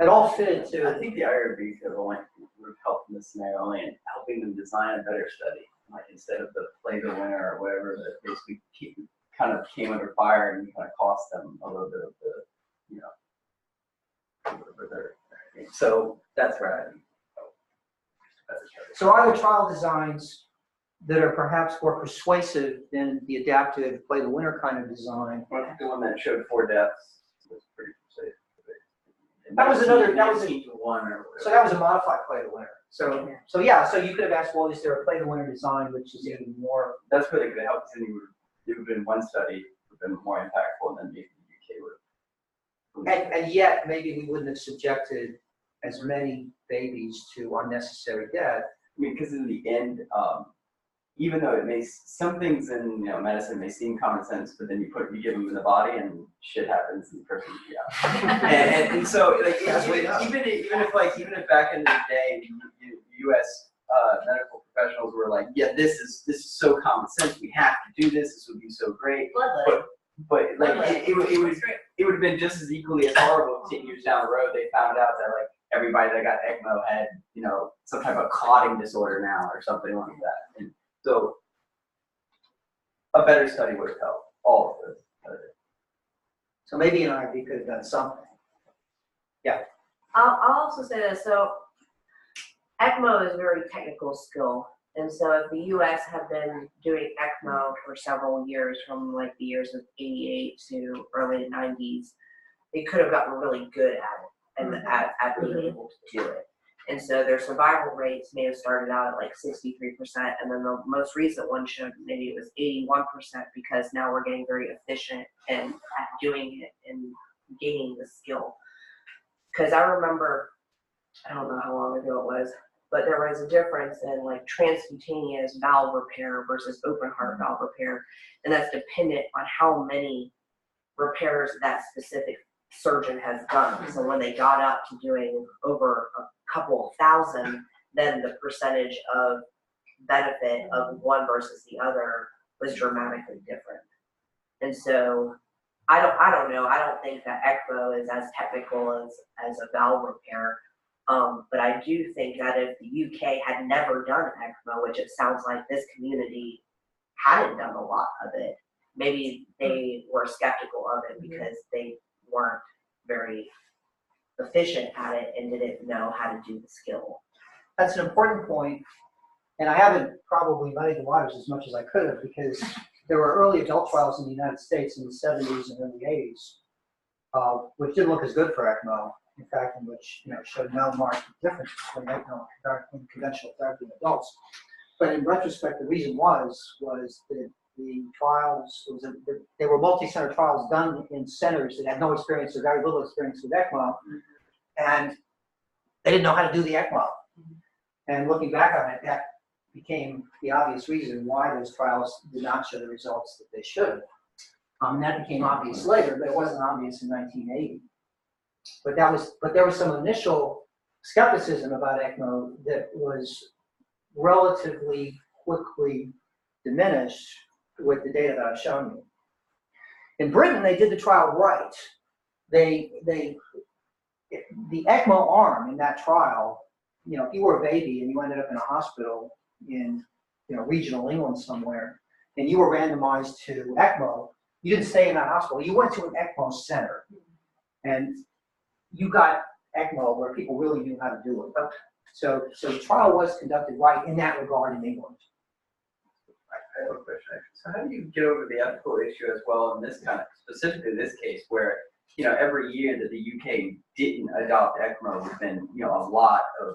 S1: at all fitted
S5: I
S1: to,
S5: think the IRB could have only would have helped in this scenario only in helping them design a better study, like instead of the play the winner or whatever that basically kind of came under fire and kind of cost them a little bit of the, a little bit of their thing. So that's where I think.
S1: so are there trial designs that are perhaps more persuasive than the adaptive play the winner kind of design?
S5: I think the one that showed 4 deaths was pretty safe.
S1: That was another, that was a,
S5: 19 to 1 or whatever.
S1: so that was a modified play the winner. So yeah, so you could have asked, well, is there a play the winner design which is even more?
S5: That's where they could have helped, and it would have been one study would have been more impactful than maybe the UK would have.
S1: And yet, maybe we wouldn't have subjected as many babies to unnecessary death.
S5: I mean, because in the end, even though it may, some things in medicine may seem common sense, but then you give them in the body and shit happens and the person, and so like even if back in the day, U.S. Medical professionals were like, yeah, this is so common sense, we have to do this. This would be so great. But like it would have been just as equally as horrible if 10 years down the road they found out that like everybody that got ECMO had some type of clotting disorder now or something like that. And so a better study would have helped all of this.
S1: So maybe an IRB could have done something.
S4: I'll also say this, so ECMO is a very technical skill. And so if the US had been doing ECMO for several years, from like the years of 88 to early 90s, they could have gotten really good at it and at being able to do it. And so their survival rates may have started out at like 63%, and then the most recent one showed maybe it was 81%, because now we're getting very efficient at doing it and gaining the skill. Because I remember, I don't know how long ago it was, but there was a difference in like transcutaneous valve repair versus open heart valve repair, and that's dependent on how many repairs that specific surgeon has done. So when they got up to doing over a couple of thousand, then the percentage of benefit of one versus the other was dramatically different. And so I don't know. I don't think that ECMO is as technical as a valve repair. But I do think that if the UK had never done ECMO, which it sounds like this community hadn't done a lot of it, maybe they were skeptical of it because they weren't very efficient at it and didn't know how to do the skill.
S1: That's an important point, and I haven't probably muddied the waters as much as I could have, because there were early adult trials in the United States in the 70s and early 80s, which didn't look as good for ECMO. In fact, in which showed no marked difference between ECMO and conventional therapy in adults. But in retrospect, the reason was that the trials, they were multi-center trials done in centers that had no experience or very little experience with ECMO, and they didn't know how to do the ECMO. And looking back on it, that became the obvious reason why those trials did not show the results that they should. And that became obvious later, but it wasn't obvious in 1980. But there was some initial skepticism about ECMO that was relatively quickly diminished with the data that I've shown you. In Britain, they did the trial right. The ECMO arm in that trial, if you were a baby and you ended up in a hospital in regional England somewhere, and you were randomized to ECMO, you didn't stay in that hospital. You went to an ECMO center, and you got ECMO where people really knew how to do it. So the trial was conducted right in that regard in England.
S5: I have a question, actually. So how do you get over the ethical issue as well in this kind of, specifically this case, where every year that the UK didn't adopt ECMO, there's been a lot of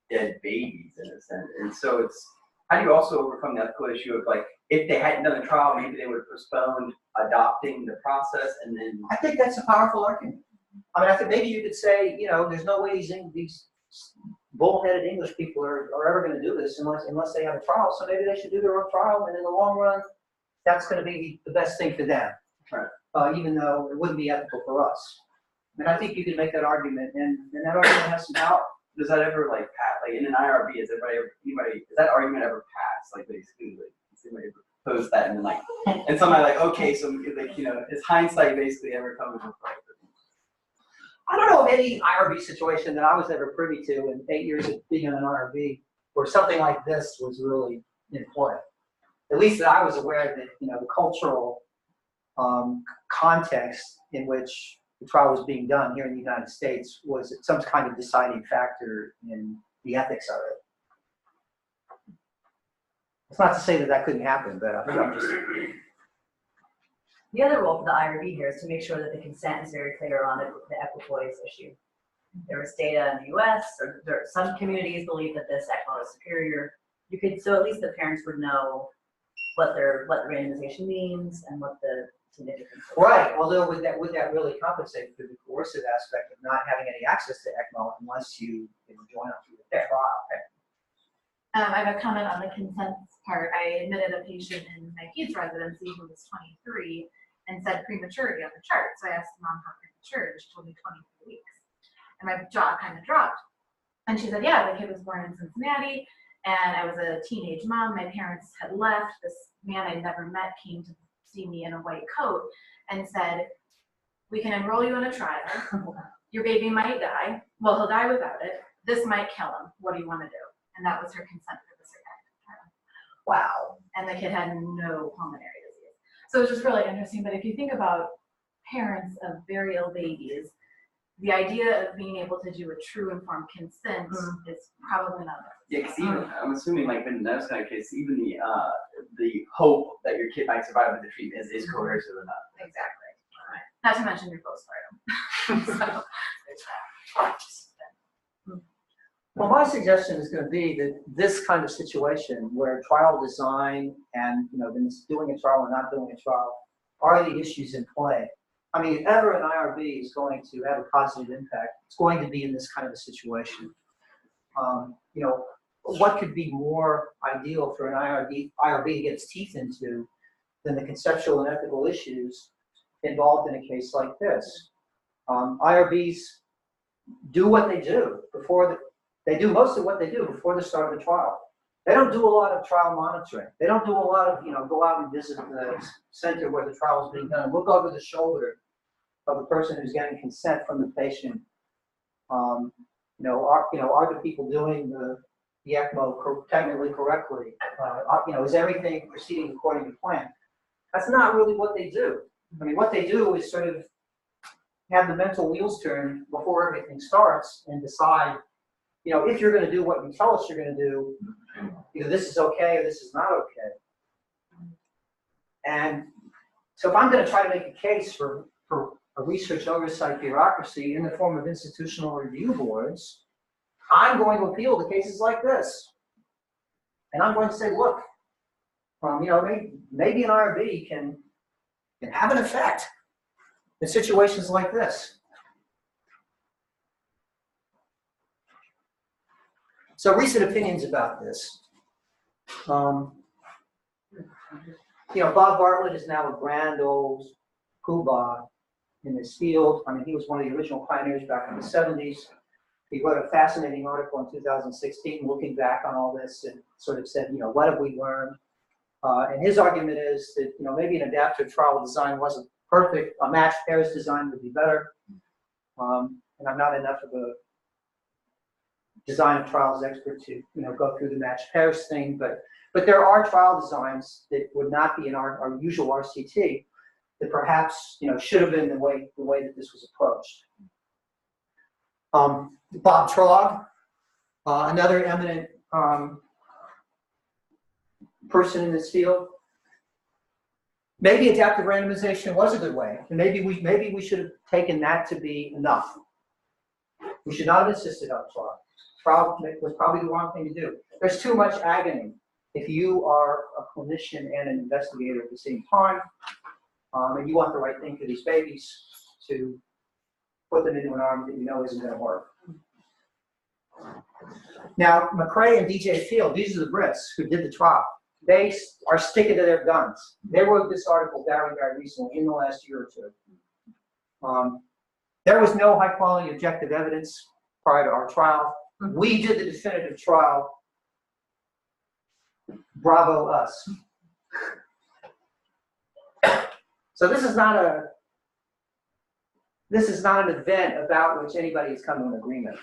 S5: dead babies in a sense, and so it's how do you also overcome the ethical issue of like if they hadn't done the trial, maybe they would have postponed adopting the process, and then
S1: I think that's a powerful argument. I mean, I think maybe you could say, there's no way these bullheaded English people are ever going to do this unless they have a trial. So maybe they should do their own trial, and in the long run, that's going to be the best thing for them.
S5: Right.
S1: Even though it wouldn't be ethical for us. And I think you can make that argument, and that argument has some power.
S5: Does that ever like pass? Like in an IRB, does that argument ever pass? Like basically, like does anybody ever posed that and like, and so I'm like, okay, so like, you know, is hindsight basically ever coming from like,
S1: I don't know of any IRB situation that I was ever privy to in 8 years of being in an IRB where something like this was really in play. At least that I was aware that, you know, the cultural context in which the trial was being done here in the United States was some kind of deciding factor in the ethics of it. It's not to say that that couldn't happen, but I think I'm just...
S2: The other role for the IRB here is to make sure that the consent is very clear on the equipoise issue. There was data in the US, or some communities believe that this ECMO is superior. You could, so at least the parents would know what randomization means and what the significance is.
S1: Right, although would that really compensate for the coercive aspect of not having any access to ECMO unless you join up to the trial?
S6: I have a comment on the consent part. I admitted a patient in my peds residency who was 23 and said prematurity on the chart. So I asked the mom how premature, and she told me 23 weeks. And my jaw kind of dropped. And she said, yeah, the kid was born in Cincinnati, and I was a teenage mom. My parents had left. This man I'd never met came to see me in a white coat and said, we can enroll you in a trial. Your baby might die. Well, he'll die without it. This might kill him. What do you want to do? And that was her consent for the survivor trial. Wow. And the kid had no pulmonary disease. So it's just really interesting. But if you think about parents of very ill babies, the idea of being able to do a true informed consent is probably not necessary.
S5: yeah, because even, I'm assuming like in those kind of cases, even the hope that your kid might survive with the treatment is coercive enough.
S6: Exactly. Right. Not to mention your postpartum.
S1: Well, my suggestion is going to be that this kind of situation where trial design and, you know, doing a trial or not doing a trial are the issues in play. I mean, if ever an IRB is going to have a positive impact, it's going to be in this kind of a situation. You know, what could be more ideal for an IRB to get its teeth into than the conceptual and ethical issues involved in a case like this? IRBs do what they do they do most of what they do before the start of the trial. They don't do a lot of trial monitoring. They don't do a lot of, you know, go out and visit the center where the trial is being done, look over the shoulder of the person who's getting consent from the patient. Are the people doing the ECMO technically correctly? Is everything proceeding according to plan? That's not really what they do. I mean, what they do is sort of have the mental wheels turn before everything starts and decide, you know, if you're going to do what you tell us you're going to do, either this is okay or this is not okay. And so if I'm going to try to make a case for a research oversight bureaucracy in the form of institutional review boards, I'm going to appeal to cases like this. And I'm going to say, look, maybe an IRB can have an effect in situations like this. So recent opinions about this. Bob Bartlett is now a grand old poobah in this field. I mean, he was one of the original pioneers back in the 70s. He wrote a fascinating article in 2016 looking back on all this and sort of said, what have we learned? And his argument is that, maybe an adaptive trial design wasn't perfect. A matched pairs design would be better. And I'm not enough of a design of trials expert to go through the matched pairs thing, but there are trial designs that would not be in our usual RCT that perhaps should have been the way that this was approached. Bob Trog, another eminent person in this field. Maybe adaptive randomization was a good way, and maybe we should have taken that to be enough. We should not have insisted on trial. Trial was probably the wrong thing to do. There's too much agony if you are a clinician and an investigator at the same time, and you want the right thing for these babies, to put them into an arm that isn't going to work. Now, McRae and DJ Field, these are the Brits who did the trial. They are sticking to their guns. They wrote this article very, very recently, in the last year or two. There was no high-quality objective evidence prior to our trial. We did the definitive trial. Bravo us. So this is not an event about which anybody has come to an agreement.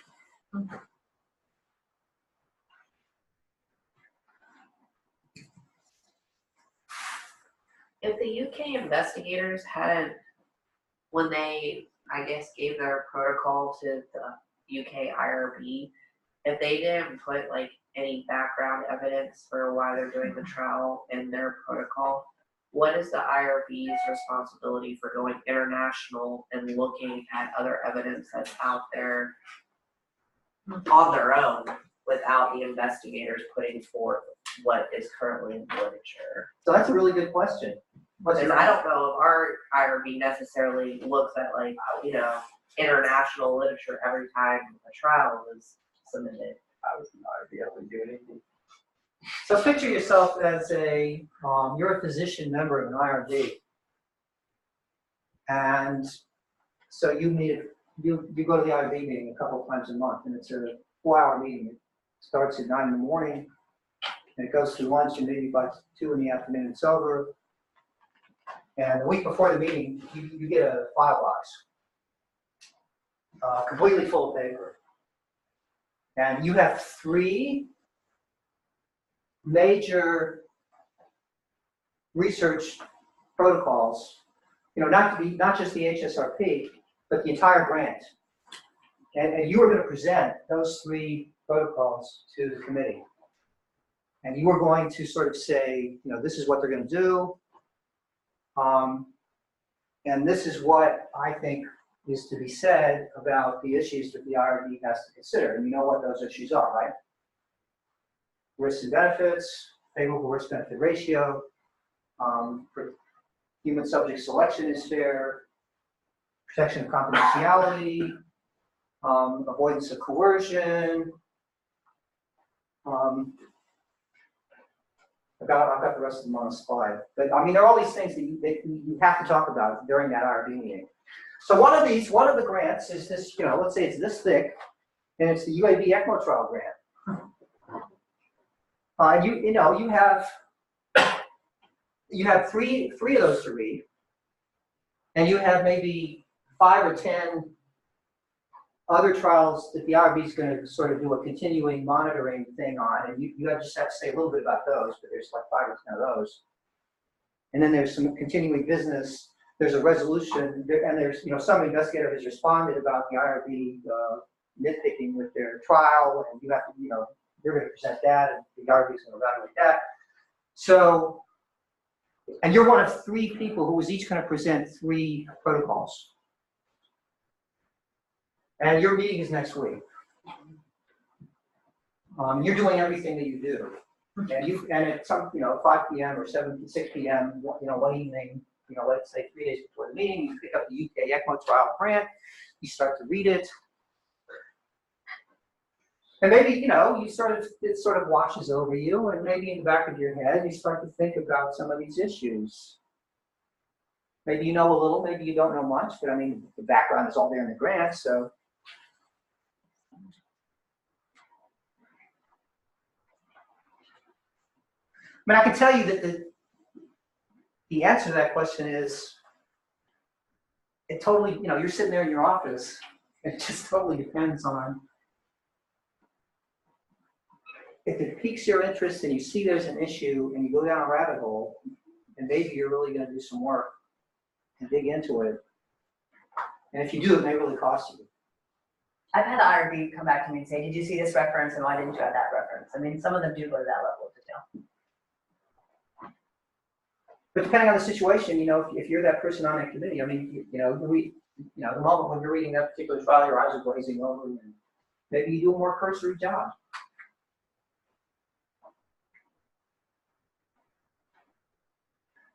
S4: If the UK investigators hadn't, when they, I guess, gave their protocol to the UK IRB, if they didn't put like any background evidence for why they're doing the trial in their protocol, what is the IRB's responsibility for going international and looking at other evidence that's out there on their own without the investigators putting forth what is currently in the literature?
S1: So that's a really good question.
S4: Because I don't know if our IRB necessarily looks at like, you know, international literature every time a trial is submitted.
S5: I was not be able to do anything.
S1: So picture yourself as you're a physician member of an IRB. And so you go to the IRB meeting a couple of times a month, and it's a 4-hour meeting. It starts at 9 in the morning, and it goes through lunch, and maybe by 2 in the afternoon it's over. And the week before the meeting, you get a file box, completely full of paper. And you have 3 major research protocols, you know, not just the HSRP, but the entire grant. And you are going to present those 3 protocols to the committee. And you are going to sort of say, you know, this is what they're going to do. And this is what I think is to be said about the issues that the IRB has to consider. And you know what those issues are, right? Risks and benefits, favorable risk-benefit ratio, for human subject selection is fair, protection of confidentiality, avoidance of coercion. I've got the rest of them on the slide. But I mean, there are all these things that you have to talk about during that IRB meeting. So one of the grants is this, you know, let's say it's this thick, and it's the UAB ECMO trial grant. You have three of those to read, and you have maybe 5 or 10 other trials that the IRB is going to sort of do a continuing monitoring thing on, and you just have to say a little bit about those, but there's like 5 or 10 of those. And then there's some continuing business, there's a resolution, and there's, you know, some investigator has responded about the IRB nitpicking with their trial, and you have to, you know, you're going to present that, and the IRB is going to evaluate that. So, and you're one of 3 people who is each going to present 3 protocols. And your meeting is next week. You're doing everything that you do. And at some, you know, 5 p.m. or 6 p.m., you know, one evening, you know, let's say 3 days before the meeting, you pick up the UK ECMO trial grant, you start to read it. And maybe, you know, it sort of washes over you, and maybe in the back of your head, you start to think about some of these issues. Maybe you know a little, maybe you don't know much, but I mean, the background is all there in the grant, so. I mean, I can tell you that the answer to that question is, it totally, you know, you're sitting there in your office, it just totally depends on if it piques your interest and you see there's an issue and you go down a rabbit hole, and maybe you're really going to do some work and dig into it. And if you do, it may really cost you.
S2: I've had the IRB come back to me and say, did you see this reference and why didn't you add that reference? I mean, some of them do go to that level of detail.
S1: But depending on the situation, you know, if you're that person on that committee, I mean, you know, the moment when you're reading that particular trial, your eyes are glazing over, and maybe you do a more cursory job.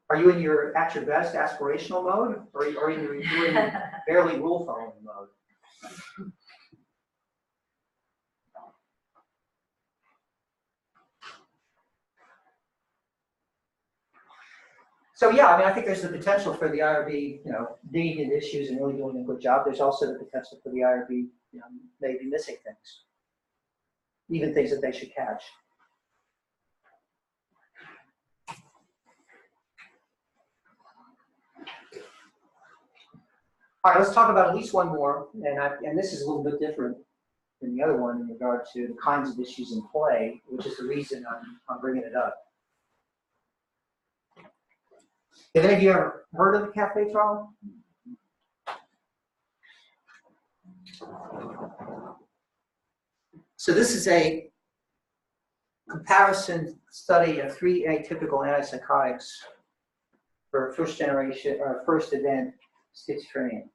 S1: Are you in your at your best aspirational mode, or are you doing barely rule following mode? So yeah, I mean, I think there's the potential for the IRB, you know, digging into issues and really doing a good job. There's also the potential for the IRB, you know, maybe missing things, even things that they should catch. All right, let's talk about at least one more, and this is a little bit different than the other one in regard to the kinds of issues in play, which is the reason I'm bringing it up. Have any of you ever heard of the CAFE trial? So this is a comparison study of 3 atypical antipsychotics for first generation or first event schizophrenia.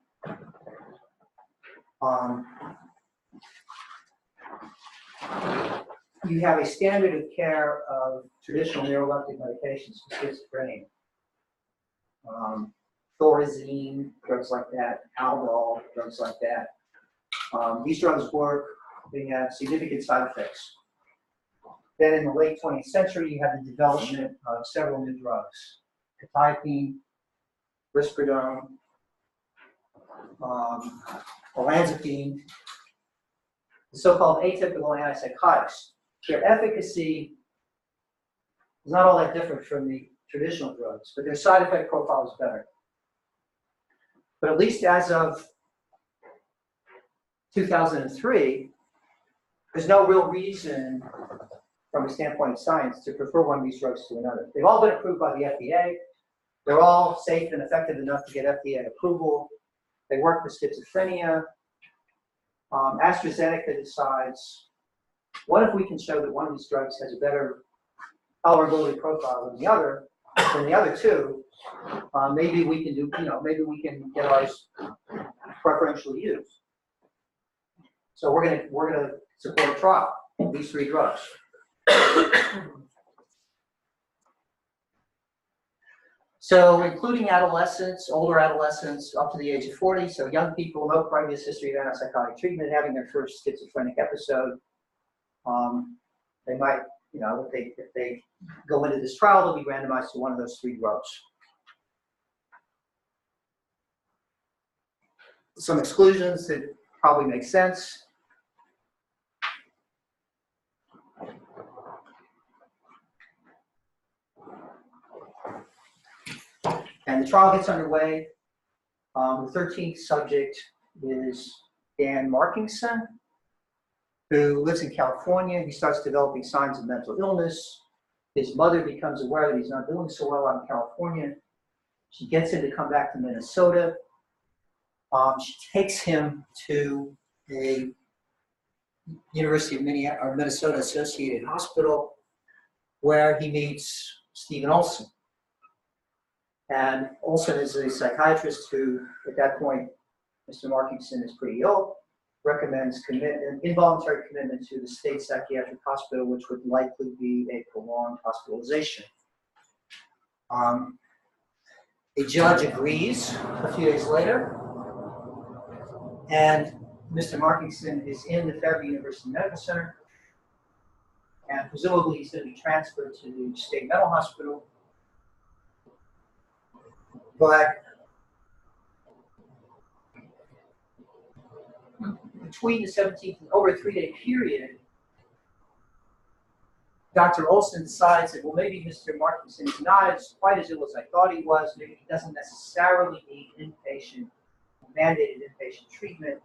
S1: You have a standard of care of traditional neuroleptic medications for schizophrenia. Thorazine, drugs like that, Haldol, drugs like that. These drugs work, they have significant side effects. Then in the late 20th century, you have the development of several new drugs. Quetiapine, risperidone, olanzapine, the so-called atypical antipsychotics. Their efficacy is not all that different from the traditional drugs, but their side effect profile is better. But at least as of 2003, there's no real reason from a standpoint of science to prefer one of these drugs to another. They've all been approved by the FDA. They're all safe and effective enough to get FDA approval. They work for schizophrenia. AstraZeneca decides, what if we can show that one of these drugs has a better tolerability profile than the other two? Maybe we can do, maybe we can get ours preferentially used. So we're gonna support a trial of these 3 drugs. So including adolescents, older adolescents up to the age of 40, so young people, no previous history of antipsychotic treatment, having their first schizophrenic episode. They might, if they go into this trial, they'll be randomized to one of those 3 drugs. Some exclusions that probably make sense. And the trial gets underway. The 13th subject is Dan Markingson, who lives in California. He starts developing signs of mental illness. His mother becomes aware that he's not doing so well out in California. She gets him to come back to Minnesota. She takes him to a University of Minnesota Associated Hospital, where he meets Stephen Olson. And Olson is a psychiatrist who, at that point, Mr. Markingson is pretty ill, recommends involuntary commitment to the state psychiatric hospital, which would likely be a prolonged hospitalization. A judge agrees a few days later, and Mr. Markingson is in the Fairview University Medical Center, and presumably he's going to be transferred to the state mental hospital. But between the 17th and over a 3-day period, Dr. Olson decides that, well, maybe Mr. Markingson is not quite as ill as I thought he was. Maybe he doesn't necessarily need mandated inpatient treatment.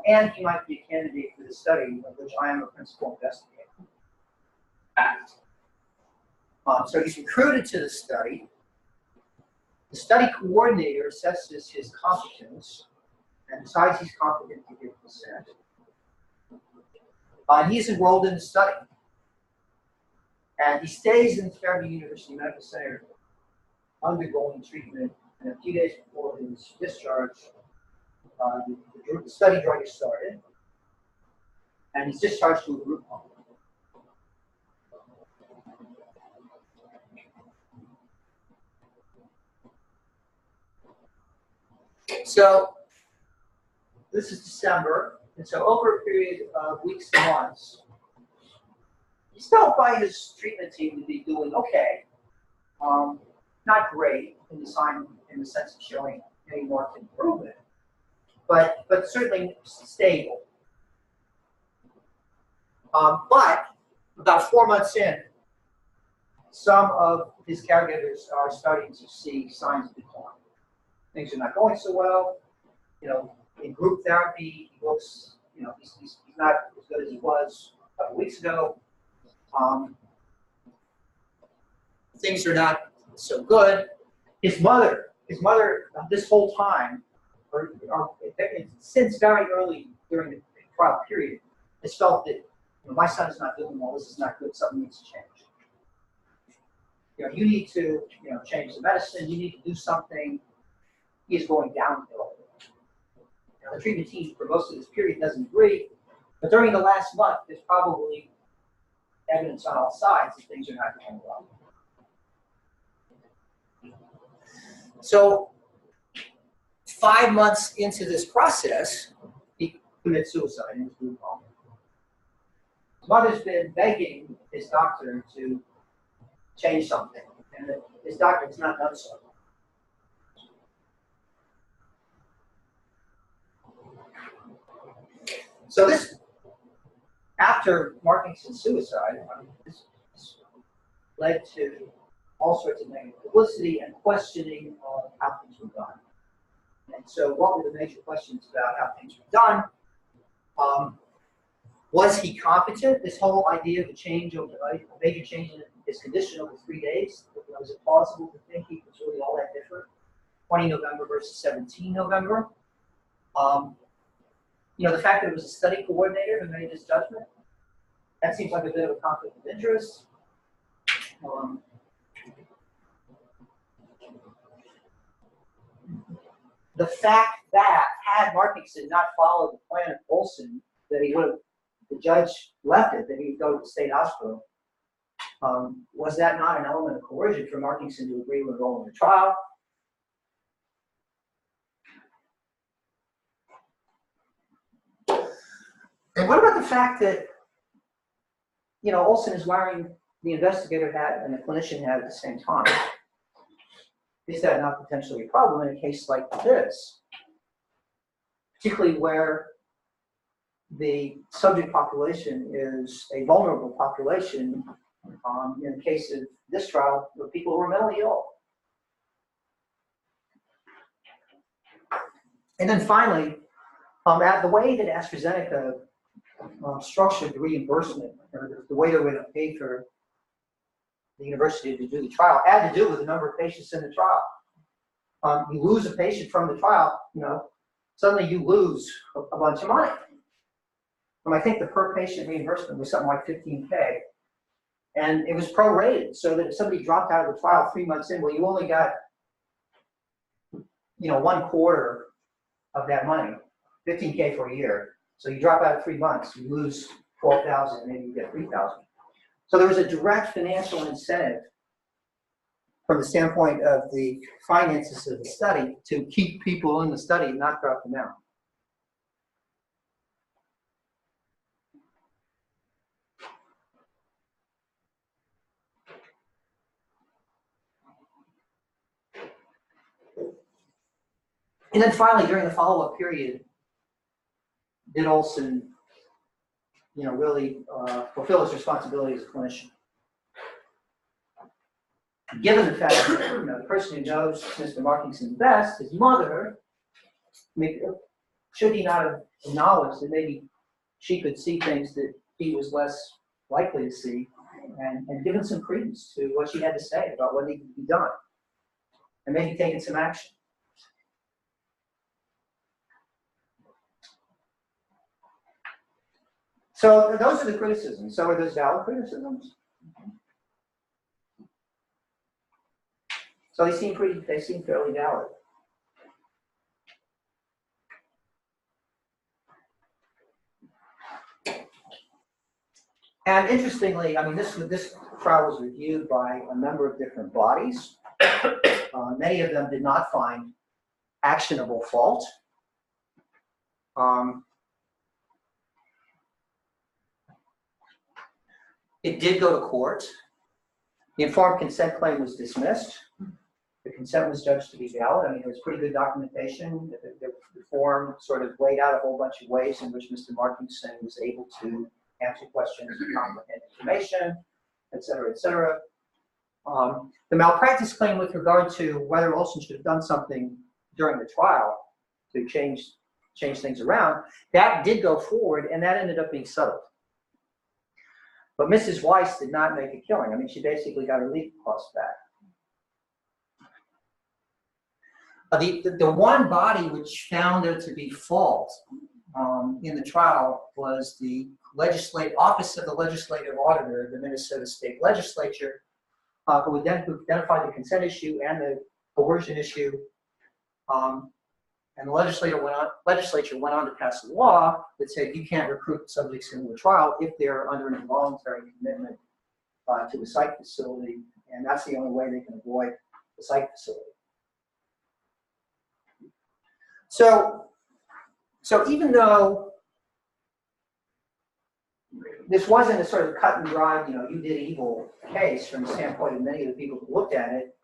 S1: And he might be a candidate for the study of which I am a principal investigator. So he's recruited to the study. The study coordinator assesses his competence and decides he's competent to give consent. He's enrolled in the study. And he stays in the Fairview University Medical Center undergoing treatment. And a few days before his discharge, the study drug is started. And he's discharged to a group home. So this is December, and so over a period of weeks to months, he's felt by his treatment team to be doing okay. Not great in the sense of showing any marked improvement, but certainly stable. But about 4 months in, some of his caregivers are starting to see signs of decline. things are not going so well. You know, in group therapy, he looks, you know, he's not as good as he was a couple weeks ago. Things are not so good. His mother, this whole time, or since very early during the trial period, has felt that, you know, my son is not doing well. This is not good. Something needs to change. You know, you need to, you know, change the medicine. You need to do something. He is going downhill. You know, the treatment team for most of this period doesn't agree, but during the last month, there's probably evidence on all sides that things are not going well. So 5 months into this process, he commits suicide in his group home. His mother's been begging his doctor to change something, and his doctor has not done so. So this, after Markingson's suicide, this led to all sorts of negative publicity and questioning of how things were done. And so what were the major questions about how things were done? Was he competent? This whole idea of a change over, a major change in his condition over 3 days, was it plausible to think he was really all that different? 20 November versus 17 November. You know, the fact that it was a study coordinator who made this judgment, that seems like a bit of a conflict of interest. The fact that had Markingson not followed the plan of Olson, that he would have, the judge left it, that he would go to the state hospital. Was that not an element of coercion for Markingson to agree to enroll in the trial? And what about the fact that, you know, Olson is wearing the investigator hat and the clinician hat at the same time? Is that not potentially a problem in a case like this? Particularly where the subject population is a vulnerable population, in the case of this trial, the people who are mentally ill. And then finally, the way that AstraZeneca structured the reimbursement, or the way they were going to pay for the university to do the trial, had to do with the number of patients in the trial. You lose a patient from the trial, you know, suddenly you lose a bunch of money. I think the per patient reimbursement was something like $15K. And it was prorated, so that if somebody dropped out of the trial 3 months in, well, you only got, you know, 1/4 of that money, $15K for a year. So you drop out of 3 months, you lose $12,000, maybe you get $3,000. So there was a direct financial incentive from the standpoint of the finances of the study to keep people in the study and not drop them out. And then finally, during the follow-up period, did Olson, you know, really fulfill his responsibility as a clinician? Given the fact that, you know, the person who knows Mr. Markingson best, his mother, should he not have acknowledged that maybe she could see things that he was less likely to see, and given some credence to what she had to say about what needed to be done, and maybe taken some action? So those are the criticisms. So are those valid criticisms? So they seem fairly valid. And interestingly, I mean, this trial was reviewed by a number of different bodies. Many of them did not find actionable fault. It did go to court. The informed consent claim was dismissed. The consent was judged to be valid. I mean, there was pretty good documentation. The form sort of laid out a whole bunch of ways in which Mr. Markingson was able to answer questions and comprehend information, et cetera, et cetera. The malpractice claim with regard to whether Olson should have done something during the trial to change things around. That did go forward, and that ended up being settled. But Mrs. Weiss did not make a killing. I mean, she basically got her legal costs back. The one body which found there to be fault in the trial was the Office of the Legislative Auditor of the Minnesota State Legislature, who identified the consent issue and the coercion issue. And the legislature went on to pass a law that said you can't recruit subjects into a trial if they're under an involuntary commitment to a psych facility, and that's the only way they can avoid the psych facility. So even though this wasn't a sort of cut and dried, you did evil case from the standpoint of many of the people who looked at it,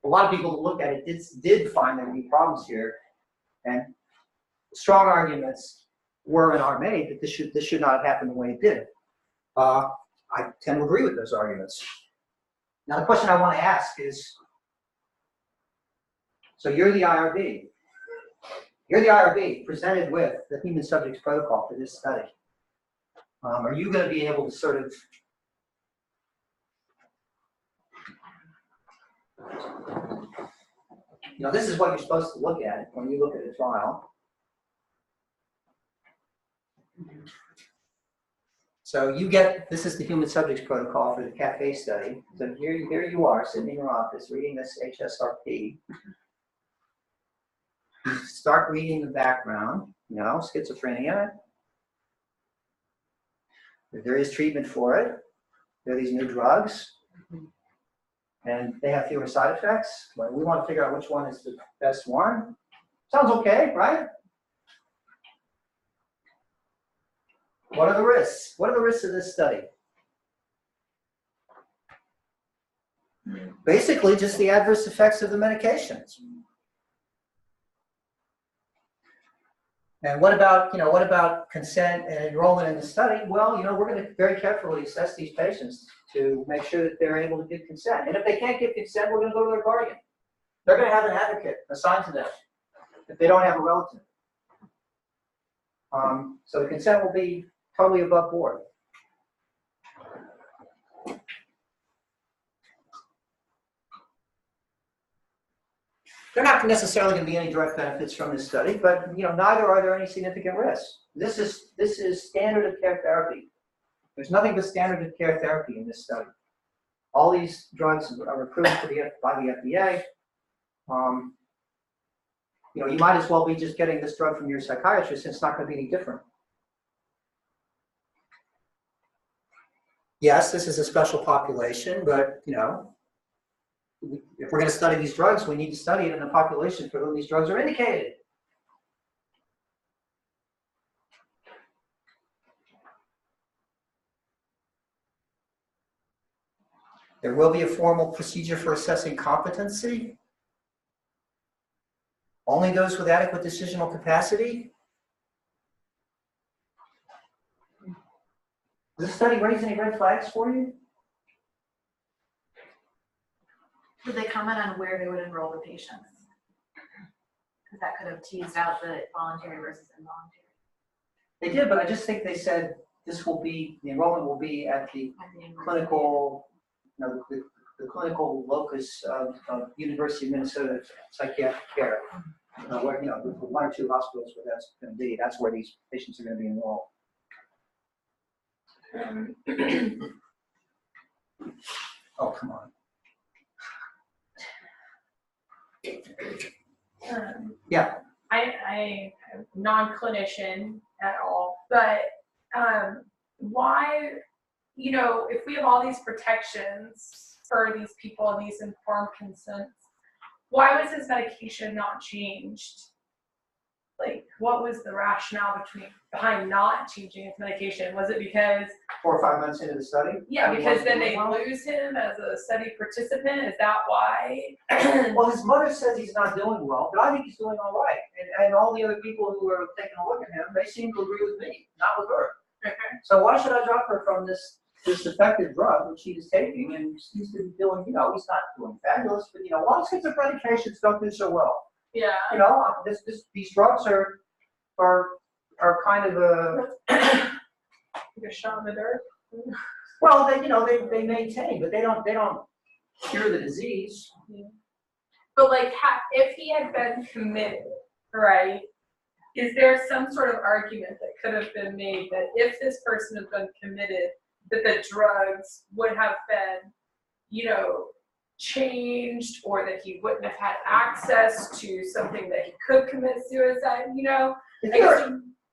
S1: a lot of people who looked at it did find there to be problems here, and strong arguments were and are made that this should not have happened the way it did. I tend to agree with those arguments. Now the question I want to ask is, so you're the IRB. You're the IRB presented with the human subjects protocol for this study. Are you going to be able to sort of this is what you're supposed to look at when you look at a trial. So this is the human subjects protocol for the CAFE study. So here you are sitting in your office reading this HSRP. You start reading the background, schizophrenia. There is treatment for it. There are these new drugs. And they have fewer side effects. Well, we want to figure out which one is the best one. Sounds okay, right? What are the risks? What are the risks of this study? Basically, just the adverse effects of the medications. And what about consent and enrollment in the study? Well, we're going to very carefully assess these patients to make sure that they're able to give consent. And if they can't give consent, we're going to go to their guardian. They're going to have an advocate assigned to them if they don't have a relative. So the consent will be totally above board. There are not necessarily going to be any direct benefits from this study, but neither are there any significant risks. This is standard of care therapy. There's nothing but standard of care therapy in this study. All these drugs are approved by the FDA. You might as well be just getting this drug from your psychiatrist, and it's not going to be any different. Yes, this is a special population, but if we're going to study these drugs, we need to study it in the population for whom these drugs are indicated. There will be a formal procedure for assessing competency. Only those with adequate decisional capacity. Does this study raise any red flags for you?
S6: Did they comment on where they would enroll the patients? Because that could have teased out the voluntary versus involuntary.
S1: They did, but I just think they said the enrollment will be at the clinical, the clinical locus of University of Minnesota psychiatric care. Where, one or two hospitals where that's going to be. That's where these patients are going to be enrolled. Oh, come on. Yeah.
S3: I'm non-clinician at all, but why, if we have all these protections for these people, these informed consents, why was his medication not changed? Like, what was the rationale behind not changing his medication? Was it because
S1: 4 or 5 months into the study?
S3: Yeah, because then they lose him as a study participant. Is that why?
S1: Well, his mother says he's not doing well, but I think he's doing all right. And all the other people who are taking a look at him, they seem to agree with me, not with her.
S3: Okay.
S1: So why should I drop her from this this effective drug, which he is taking, and he's been doing, he's not doing fabulous, but a lot of schizophrenic patients don't do so well.
S3: Yeah.
S1: These drugs are kind of
S3: Like a shot in the dark.
S1: well, they maintain, but they don't cure the disease.
S3: But like, if he had been committed, right? Is there some sort of argument that could have been made that if this person had been committed, that the drugs would have been, changed, or that he wouldn't have had access to something that he could commit suicide?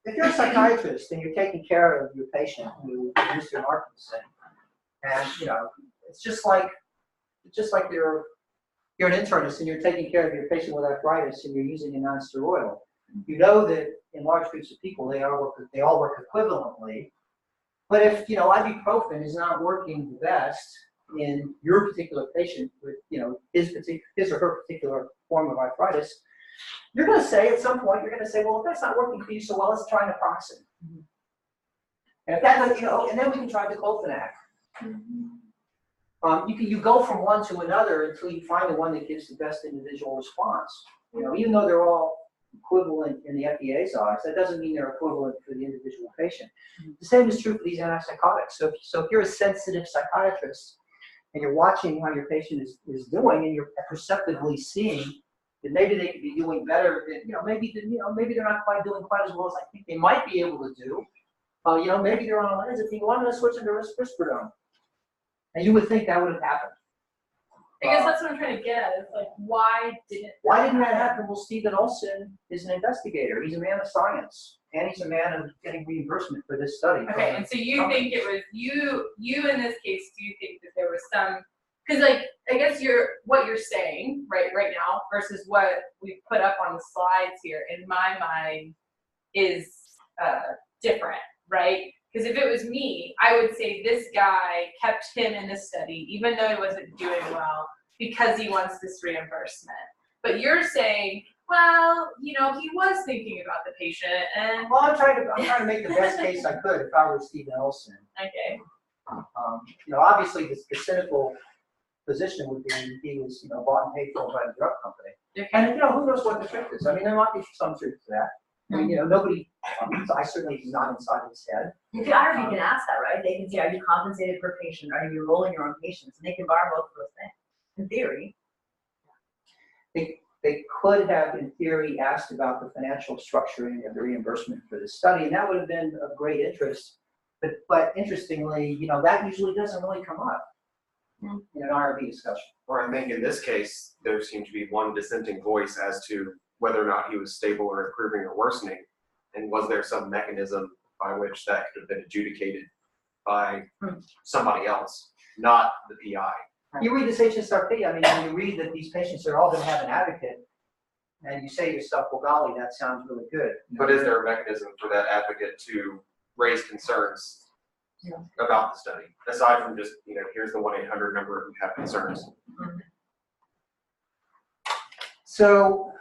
S1: If you're a psychiatrist and you're taking care of your patient who used to narcolepsy, and it's just like you're an internist and you're taking care of your patient with arthritis and you're using a non-steroidal. You know that in large groups of people they all work equivalently. But if ibuprofen is not working the best in your particular patient with his or her particular form of arthritis, you're going to say at some point, well, if that's not working for you so well, let's try naproxen. And if that, and then we can try diclofenac. You go from one to another until you find the one that gives the best individual response. Even though they're all equivalent in the FDA's eyes, that doesn't mean they're equivalent for the individual patient. The same is true for these antipsychotics. So if you're a sensitive psychiatrist and you're watching how your patient is doing, and you're perceptively seeing that maybe they could be doing better, maybe they're not quite doing quite as well as I think they might be able to do. Maybe they're on a lansoprazole. Well, I'm going to switch them to risperidone. And you would think that would have happened.
S3: I guess that's what I'm trying to get at. It's like, why didn't
S1: that happen? Well, Stephen Olson is an investigator. He's a man of science, and he's a man of getting reimbursement for this study.
S3: Okay, and so you think it was you in this case? Do you think that there was some? Because I guess what you're saying right now versus what we put up on the slides here, in my mind, is different, right? Because if it was me, I would say this guy kept him in the study, even though he wasn't doing well, because he wants this reimbursement. But you're saying, well, he was thinking about the patient, and
S1: well, I'm trying to make the best case I could if I were Stephen Olson.
S3: Okay.
S1: Obviously the cynical position would be he was, bought and paid for by the drug company.
S3: Okay.
S1: And who knows what the truth is? I mean, there might be some truth to that. I mean, nobody. I certainly is not inside his head.
S2: The IRB can ask that, right? They can say, are you compensated per patient? Are you enrolling your own patients? And they can bar both of those things, in theory.
S1: They could have, in theory, asked about the financial structuring of the reimbursement for the study, and that would have been of great interest. But interestingly, that usually doesn't really come up in an IRB discussion.
S7: Or I think in this case, there seemed to be one dissenting voice as to whether or not he was stable or improving or worsening, and was there some mechanism by which that could have been adjudicated by somebody else, not the PI.
S1: You read this HSRP, I mean, when you read that these patients are all going to have an advocate, and you say to yourself, well, golly, that sounds really good.
S7: But is there a mechanism for that advocate to raise concerns about the study, aside from just, here's the 1-800 number if you have concerns?
S1: So,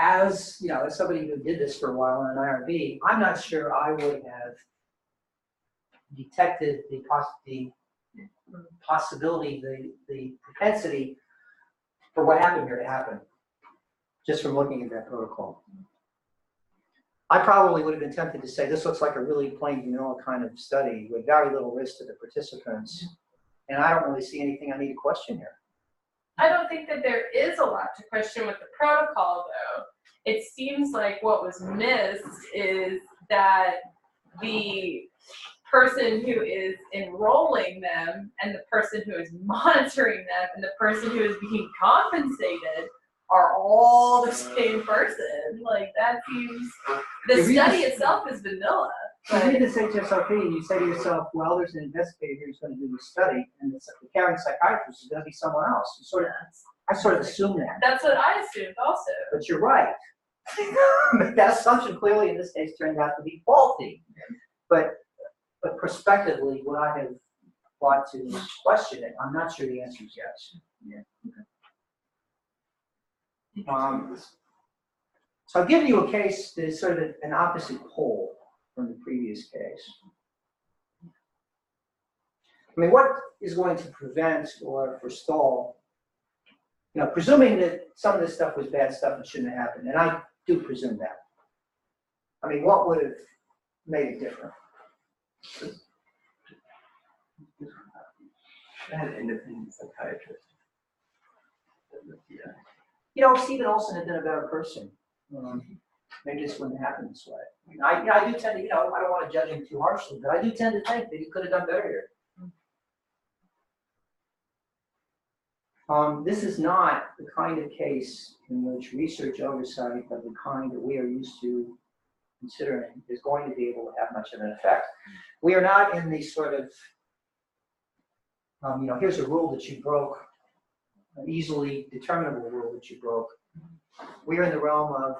S1: as somebody who did this for a while in an IRB, I'm not sure I would have detected the possibility, the propensity for what happened here to happen, just from looking at that protocol. I probably would have been tempted to say this looks like a really plain vanilla kind of study with very little risk to the participants, and I don't really see anything I need to question here.
S3: I don't think that there is a lot to question with the protocol, though. It seems like what was missed is that the person who is enrolling them and the person who is monitoring them and the person who is being compensated are all the same person. Like, that seems, the study itself is vanilla.
S1: You read this HSRP and you say to yourself, well, there's an investigator who's going to do this study, and the caring psychiatrist is going to be someone else. I sort of assume that.
S3: That's what I assumed also.
S1: But you're right. That assumption clearly in this case turned out to be faulty. But prospectively, would I have thought to question it? I'm not sure the answer is yes. Yeah. Okay. So I've given you a case that is sort of an opposite pole from the previous case. I mean, what is going to prevent or forestall, presuming that some of this stuff was bad stuff and shouldn't have happened, and I do presume that. I mean, what would have made it different?
S5: I had an independent psychiatrist.
S1: Stephen Olson had been a better person. Maybe this wouldn't happen this way. I do tend to, I don't want to judge him too harshly, but I do tend to think that he could have done better here. This is not the kind of case in which research oversight of the kind that we are used to considering is going to be able to have much of an effect. We are not in the sort of, here's a rule that you broke, an easily determinable rule that you broke. We are in the realm of,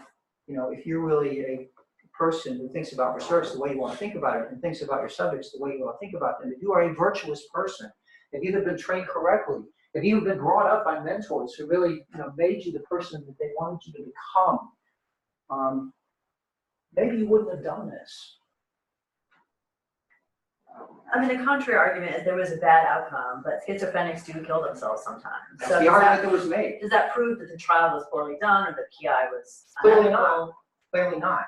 S1: if you're really a person who thinks about research the way you want to think about it and thinks about your subjects the way you want to think about them, if you are a virtuous person, if you have been trained correctly, if you've been brought up by mentors who really made you the person that they wanted you to become, maybe you wouldn't have done this.
S2: I mean, the contrary argument is there was a bad outcome, but schizophrenics do kill themselves sometimes.
S1: That's the argument that was made.
S2: Does that prove that the trial was poorly done or the PI was
S1: Clearly
S2: unethical?
S1: not. Clearly not.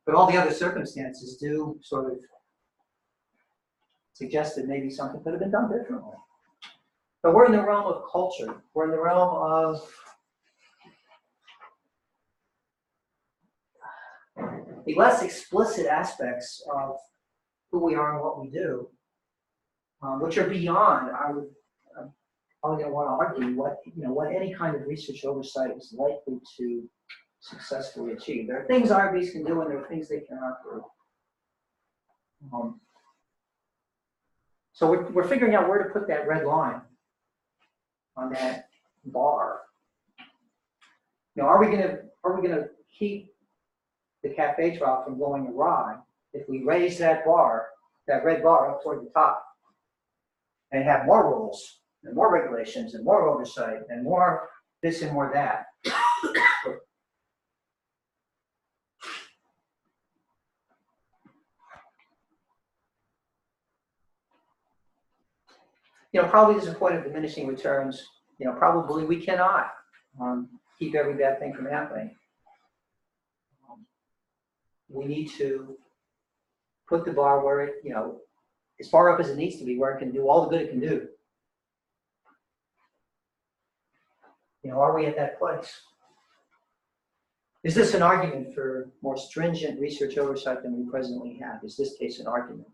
S1: But all the other circumstances do sort of suggest that maybe something could have been done differently. But we're in the realm of culture. We're in the realm of the less explicit aspects of who we are and what we do, which are beyond, I'm probably going to want to argue what any kind of research oversight is likely to successfully achieve. There are things IRBs can do and there are things they cannot do. So we're figuring out where to put that red line on that bar. Are we going to keep the cafe trial from going awry if we raise that bar, that red bar up toward the top, and have more rules and more regulations and more oversight and more this and more that? Probably there's a point of diminishing returns. Probably we cannot keep every bad thing from happening. We need to put the bar where it, as far up as it needs to be, where it can do all the good it can do. Are we at that place? Is this an argument for more stringent research oversight than we presently have? Is this case an argument?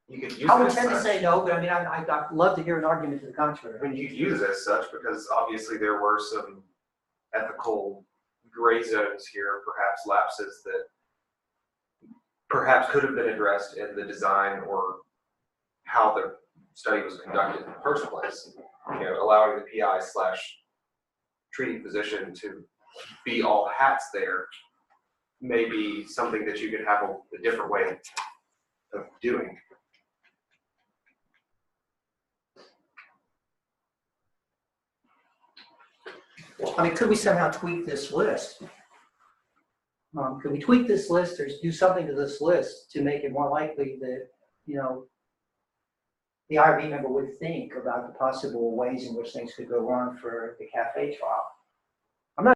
S7: You could use
S1: I
S7: it
S1: would
S7: as
S1: tend to
S7: such.
S1: say no, but I mean, I'd love to hear an argument to the contrary.
S7: I mean, you could use it as such because obviously there were some ethical gray zones here, perhaps lapses that perhaps could have been addressed in the design or how the study was conducted in the first place. Allowing the PI / treating physician to be all hats there may be something that you could have a different way of doing.
S1: I mean, could we somehow tweak this list? Could we tweak this list or do something to this list to make it more likely that, the IRB member would think about the possible ways in which things could go wrong for the cafe trial?